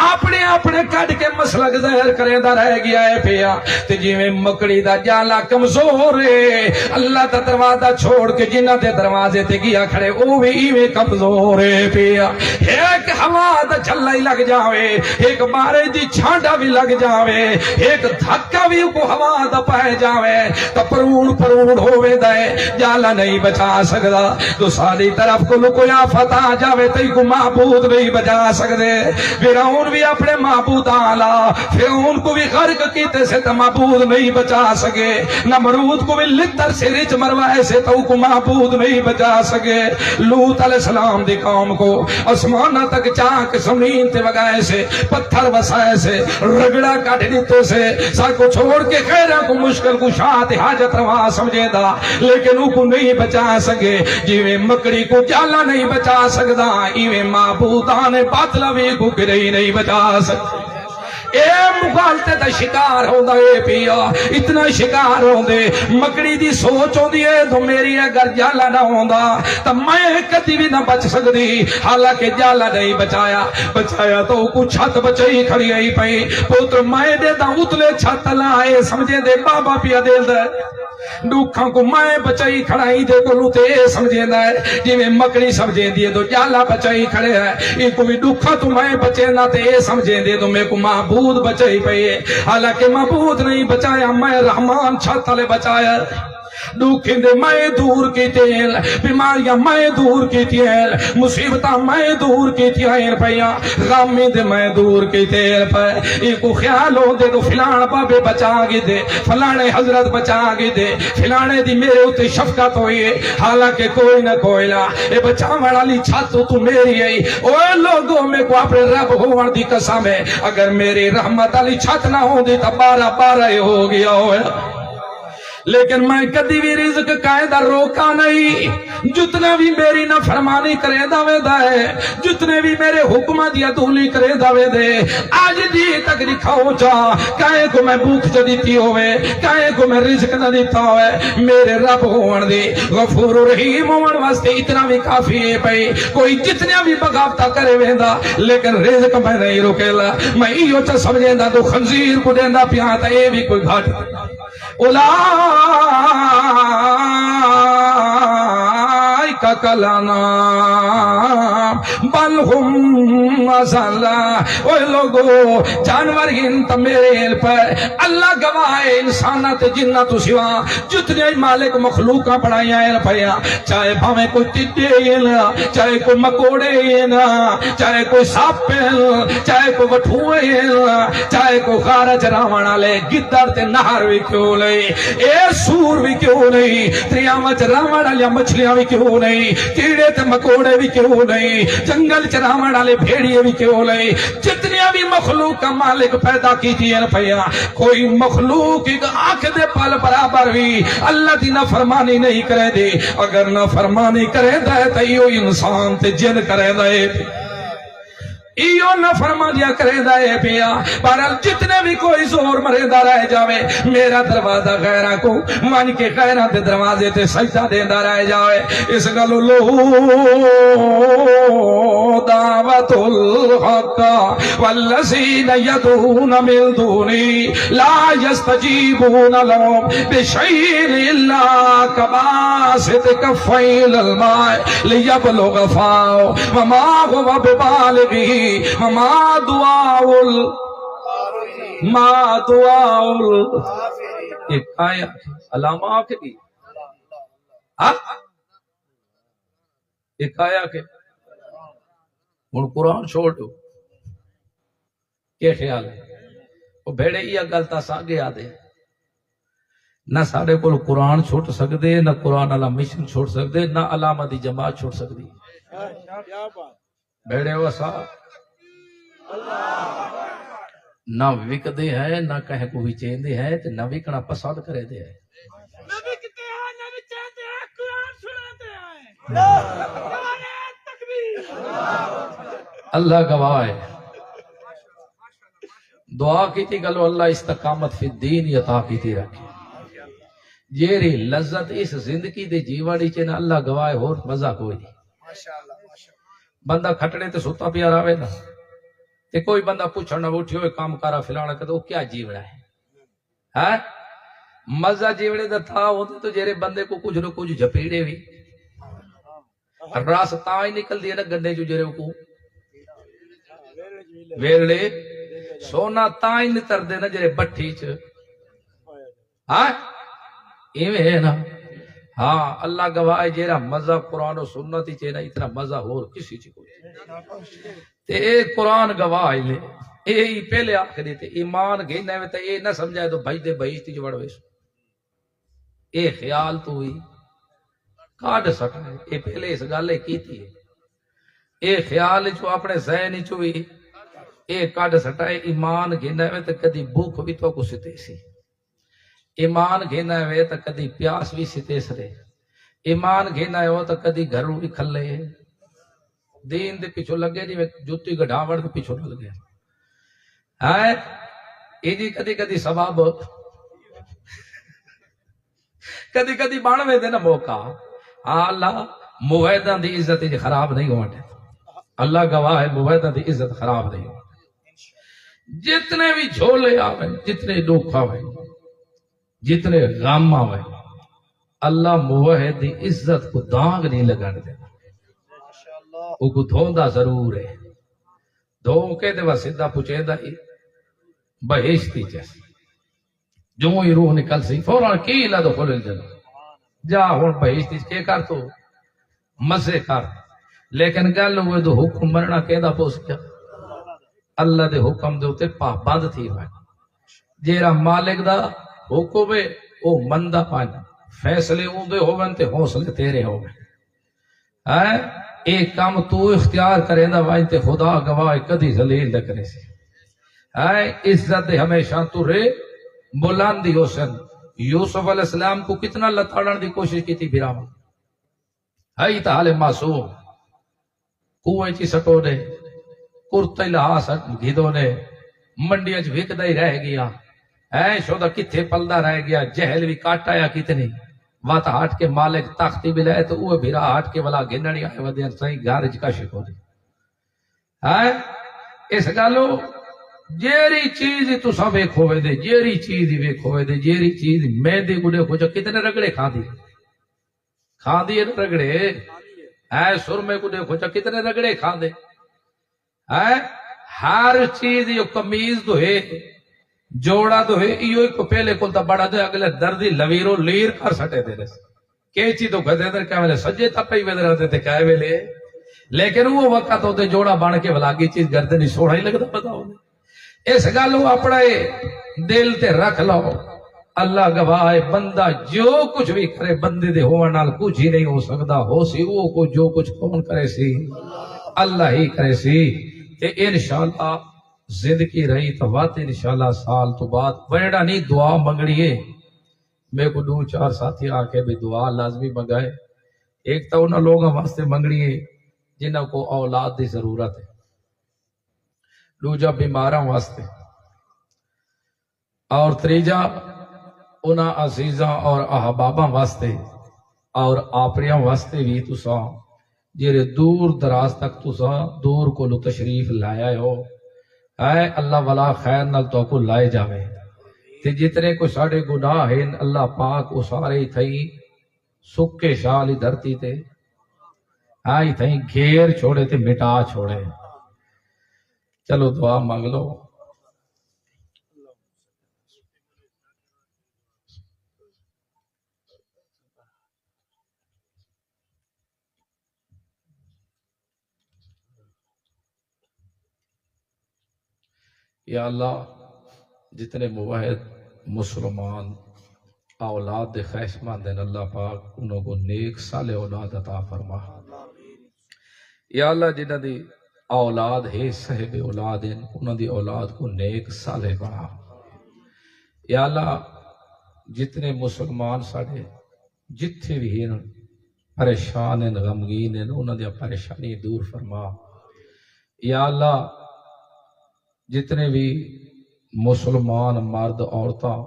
اپنے اپنے کٹ کے مسلک ظاہر کرے دا رہ گیا ہے پیا تے جی میں مکڑی دا جالا کمزور ہے اللہ دا دروازہ چھوڑ کے جنہ دے دروازے تے گیا کھڑے او بھی ایویں کمزور ہے پیا ایک ہوا دا چلا ہی لگ جاوے ایک بارے دی چھانڈا بھی لگ جاوے ایک دھکا بھی کو ہوا دا پہ جاوے تو پرون ہووے دے جالا نہیں بچا سکدا تو ساری طرف کو لکویا فتح جاوے تے کو معبود نہیں بچا سکدے فرعون بھی اپنے معبود آلا فرعون کو بھی غرق کیتے سے تو معبود نہیں بچا سکے نمرود کو بھی لتر سے رچ مروائے سے تو کو معبود نہیں بچا سکے لوط علیہ السلام دی قوم کو آسمانہ تک چاک زمین تے وگائے سے پتھر وسائے سے رگڑا کاٹ دیتے سے سا کو چھوڑ کے خیرہ کو مشکل کو شاعت حاجت روا سمجھے دا لیکن ان کو نہیں بچا سکے جیویں مکڑی کو جالا نہیں بچا سکدا ایویں معبودان باطلا بھی کو کرے نہیں بچا سکتے اے مغالطے دا شکار ہوندا اے پیا اتنا شکار ہوندے مکڑی دی سوچ ہوندی اے تو میری اگر جالا نہ ہوندا تو میں کدی بھی نہ بچ سکدی حالانکہ جالا نہیں بچایا تو کو چھت بچائی کھڑی آئی پئی پوتر میں دے دا اتلے چھت لائے سمجھے دے بابا پیا دے دے دکھاں کو میں بچائی کھڑائی دے کو لوتے سمجھے دا ہے جی میں مکڑی سمجھے دیے تو جالا بچائی کھڑے ہے ایک کو بھی دکھاں تو میں بچے نہ تے سمجھے دے تو میں کو معبود بچائی پئیے حالانکہ معبود نہیں بچایا میں رحمان چھت لے بچایا دکھیں دے میں دور کی تیل بیماریاں میں دور کی تیل مصیبتاں میں دور کی تیل پیا غمی دے میں دور کی تیل پہ ایک کو خیال ہو دے تو فلان بابے بچا گی دے فلانے حضرت بچا گی دے فلانے دی میرے ہوتے شفقت ہوئی حالانکہ کوئی نہ کوئی لا اے بچا والی چھت تو میری ہے اوے لوگوں میں کو اپنے رب ہوان دی قسم ہے اگر میری رحمت علی چھت نہ ہو دی تو بارہ ہو گیا ہوئے لیکن میں کدی بھی رزق قائدہ روکا نہیں جتنے بھی میری نافرمانی کرے داوے دے جتنے بھی میرے حکمہ دیا دولی کرے داوے دے آج دی تک دکھاؤ جا کائے کو میں بھوک جا دیتی ہوئے کائے کو میں رزق نہ دیتا ہوئے میرے رب ہوان دے غفور و رحیم ہوان واسطے اتنا بھی کافی ہے پئی کوئی جتنے بھی بغاوتا کرے ویندا لیکن رزق میں نہیں روکے لا میں ایو چا سمجھے دا تو خنزیر کو دیندا پیاتا اے بھی کوئی گھاٹ اولائک کلانا بل ہم ازلا اوہ لوگو جانور گنتا میرے پر اللہ گواہ انسانات جنات سوا جتنے مالک مخلوقاں بڑھائی آئے پیا چاہے بھامے کوئی تیتے نا چاہے کوئی مکوڑے نا چاہے کوئی ساپ چاہے کوئی وٹھوئے نا چاہے کوئی غارج راونا لے گدر تے نہر بھی کیوں لے اے سور بھی کیوں نہیں تریامت راونا لیا مچھلیاں بھی کیوں نہیں نہیں, کیڑے تے مکوڑے بھی کیوں نہیں, جنگل چراون والے بھیڑیے بھی کیوں نہیں, جتنی بھی مخلوق کا مالک پیدا کیتی ہے پیا, کوئی مخلوق ایک آنکھ دے پل برابر بھی اللہ دی نافرمانی نہیں کرے دے. اگر نافرمانی کرے دے تو یہ انسان تے جن کرے دے, ایو نافرمانیاں کرے دے پیا. بہرحال جتنے بھی کوئی زور مرے دا رہ جاوے, میرا دروازہ غیرہ کو من کے غیرہ دے دروازے تے سجدہ دیندا رہ جاوے. اس گلو لو دعوت الحق والذین یدعون من دونی لا یستجیبون لهم بشیء الا کباسط کفیہ الی الماء لیبلغ فاہ وما هو ببالغہ ما دعاء ایک آیا علامہ آکے دی ایک آیا کہ ہن قرآن چھوڑ دو, کیا خیال ہے؟ وہ بھیڑے یہ گل تا ساگے آدے نہ سارے کو قرآن چھوڑ سکدے, نہ قرآن والا مشن چھوڑ سکدے, نہ علامہ دی جماعت چھوڑ سکدی. بھیڑے وسا نہ وکدے ہیں, نہ کہیں کو وچیندے ہیں, تے نہ وکنا پسند کرے دے ہیں. نہ وکتے ہیں, نہ وچیندے ہیں, قرآن سناتے ہیں. اللہ گواہ ہے. دعا کی تھی گلو اللہ استقامت فی الدین عطا کی تھی رکھے. جیری لذت اس زندگی دے جیواڑی چے نا اللہ گواہ اور مزہ کوئی نہیں. بندہ کھٹڑے تے ستا پیا راوے نا, تے کوئی بندہ پوچھنا اٹھے ہوئے کام کارا فلانا کہ وہ کیا جیوڑا ہے. مزہ جیوڑے دا تھا ہوتے تو جیرے بندے کو کچھ نہ کچھ جھپیڑے بھی راس تاں ہی نکل دیا نا گندے جو جرے کو ویرڑے سونا تاں ہی نتر دے نا جرے بٹھی چ. ایویں ہے نا. ہاں اللہ گواہ جیرا مزہ قرآن و سنت ہی چینا اتنا مزہ اور کسی چی کوئی. تے اے قرآن گواہ لے اے ہی پہلے آخری تے ایمان گھینا ہے تے اے نہ سمجھائے تو بھائی دے بھائیشتی جو بڑھوے سو اے خیال تو ہوئی کاٹ سکتا ہے. اے پہلے اس گالے کی تھی اے خیال جو اپنے ذہن چوئی اے کاٹ سکتا ہے. ایمان گھینا ہے تے کدی بھوک بھی تو کو ستے سی, ایمان گھینا ہے تو کدی پیاس بھی ستے سرے, ایمان گھینا ہے تو کدی گھروں بھی کھلے دین دے پیچھو لگے جی جوتی گڑھاوڑ دے پیچھو لگے. ایجی کدی کدی سباب کدی کدی بانوے دے نا موقع. اللہ موحدان دی عزت جی خراب نہیں ہونے, اللہ گواہ ہے موحدان دی عزت خراب نہیں ہونے. جتنے بھی جھولے آوے, جتنے دکھ آوے, جتنے غم آوے, اللہ موحد دی عزت کو داغ نہیں لگانے دینا. وہ کو دھوندا ضرور ہے, دھو کے دے سیدھا پوچھے دا ہی بہشتی جیسے جو ہی روح نکل سی فوراً کی لا دخول الجنہ, جا ہون بہشتی کے کر تو مزے کر. لیکن گل ہوئے تو حکم مرنا کہدا پوس کیا اللہ دے حکم دے ہوتے پابند تھی ہوئے. جیرا مالک دا حکم ہے او مندہ پانا, فیصلے اون دے ہوئے تے حوصلے تیرے ہوئے. ایک کام تو اختیار کرے دا وائن تے خدا گواہ کدی ذلیل نہ کرے سی. عزت دے ہمیشہ تو رے بلندی حسن. یوسف علیہ السلام کو کتنا لتاڑن دی کوشش کی تھی براما, ہے تا حال معصوم کوئیں چی سٹو دے کرتا لحاظ گھدو نے منڈیاں چ وکدا ہی رہ گیا. شودا کتھے پلدا رہ گیا, جہل بھی کاٹ آیا کتنی وات ہٹ کے مالک تختی بھی لائے تو وہ بھیرا ہٹ کے والا گنڑی آئے ودیاں صحیح گارج کا شکو دی. اس گالو جیری چیز تو سب ایک ہوئے دے, جیری چیز ایک ہوئے دے, جیری چیز میں دے گڑے کھوچا کتنے رگڑے کھا دی رگڑے. سرمے کو دیکھو چا کتنے رگڑے کھا دے. ہر چیز یہ کمیز تو ہے, جوڑا تو ہے, یہ کو پہلے کو تا بڑا دے اگلے دردی لویرو لیر کر سٹے دے رہے. کیچی تو کہتے دے کیا ملے سجے تا پہی ویدر ہوتے تھے کیا ویلے, لیکن وہ وقت ہوتے جوڑا بان کے ولاگی چیز گردنی سوڑا ہی لگتا پتا ہونے. اس گالو اپنا دل تے رکھ لو, اللہ گواہ ہے بندہ جو کچھ بھی کرے بندے دے ہون نال کچھ ہی نہیں ہو سکدا، ہو سی وہ کو جو کچھ کون کرے سی اللہ ہی کرے سی۔ تے انشاءاللہ زندگی رہی تو بات انشاءاللہ سال تو بعد ویڑا نہیں دعا منگڑیے۔ میرے کو 2-4 ساتھی آ کے بھی دعا لازمی منگائے۔ ایک تو انہاں لوگوں واسطے منگڑیے جنہاں کو اولاد دی ضرورت ہے، دوجا بیماراں واسطے، اور تریجا انہاں عزیزاں اور احباباں واسطے، اور آپریاں واسطے بھی تساں جڑے دور دراز تک تساں دور کو تشریف لایا ہو، اے اللہ والا خیر نال تو کو لائے جاوے، تے جتنے کو ساڑے گناہ ہیں اللہ پاک وہ سارے تھئی سکے شالی دھرتی تے آئی تھئی گھیر چھوڑے تے مٹا چھوڑے۔ چلو دعا مانگ لو۔ یا اللہ جتنے موحد مسلمان اولاد دے خواہشمند ہیں اللہ پاک انہوں کو نیک صالح اولاد عطا فرما۔ یا اللہ جنہ دی اولاد ہے صاحب اولاد ہیں انہوں دی اولاد کو نیک صالح بنا۔ یا اللہ جتنے مسلمان ساڑھے جتھے بھی ہیں پریشان ہیں غمگین ہیں انہوں دی پریشانی دور فرما۔ یا اللہ جتنے بھی مسلمان مرد عورتاں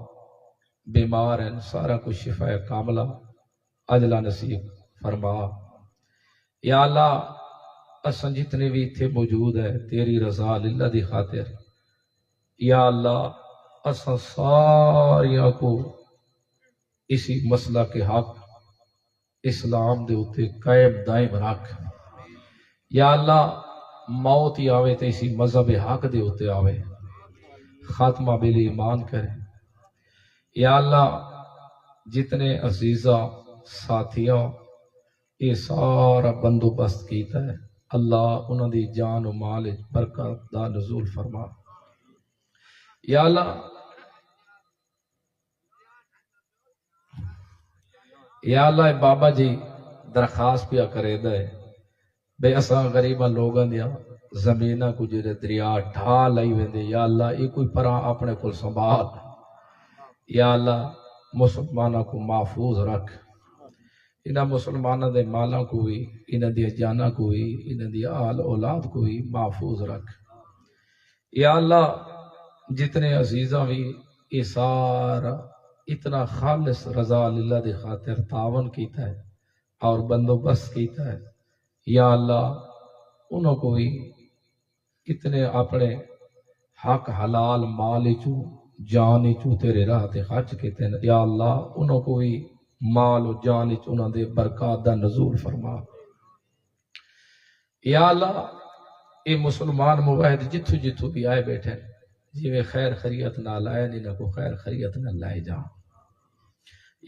بیمار ہیں سارا کچھ شفا کاملہ عجلہ نصیب فرما۔ یا اللہ اسن جتنے بھی تھے موجود ہے تیری رضا للہ دی خاطر، یا اللہ اسن ساریاں کو اسی مسئلہ کے حق اسلام دے اتے قائم دائم رکھ۔ یا اللہ موت ہی آوے تے اسی مذہب حق دے اتے آوے، خاتمہ بل ایمان کرے۔ یا اللہ جتنے عزیزہ ساتھیاں یہ سارا بندوبست کیتا ہے اللہ انہوں دی جان و مال برکت دا نزول فرما۔ یا اللہ یا اللہ بابا جی درخواست پیا کرے دے بے اساں غریباں لوگاں دیا زمینہ کو جڑے دریا ڈھا لائی ویندے، یا اللہ یہ کوئی پرا اپنے کو سنبھال۔ یا اللہ مسلمانوں کو محفوظ رکھ، انہاں مسلمانوں دے مالاں کو بھی انہاں دی جاناں کو بھی انہاں دی آل اولاد کو بھی محفوظ رکھ۔ یا اللہ جتنے عزیزاں بھی یہ سارا اتنا خالص رضا للہ دی خاطر تعاون کیتا ہے اور بندوبست کیتا ہے، یا اللہ انہوں کو بھی اتنے اپنے حق حلال مال چو جان چو تیرے راہ تے خرچ کیتے ہیں، یا اللہ انہوں کو بھی مال و جان چو انہوں دے برکات دا نزول فرما۔ یا اللہ یہ مسلمان موحد جتھو جتھو بھی آئے بیٹھے جی خیر خریت نہ لائے انہوں کو خیر خریت نہ لائے جا۔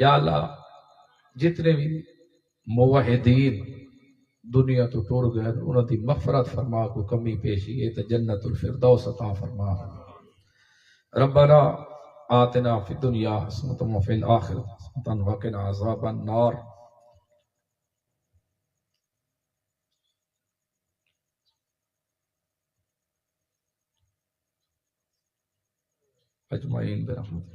یا اللہ جتنے بھی موحدین دنیا تو ٹور گئے انہوں دی مغفرت فرما، کو کمی پیشی ہے تو جنت الفردوس عطا فرما۔ ربنا آتنا فی الدنیا حسنۃ وفی الآخرۃ حسنۃ وقنا عذاب النار۔ اجمعین برحمتک۔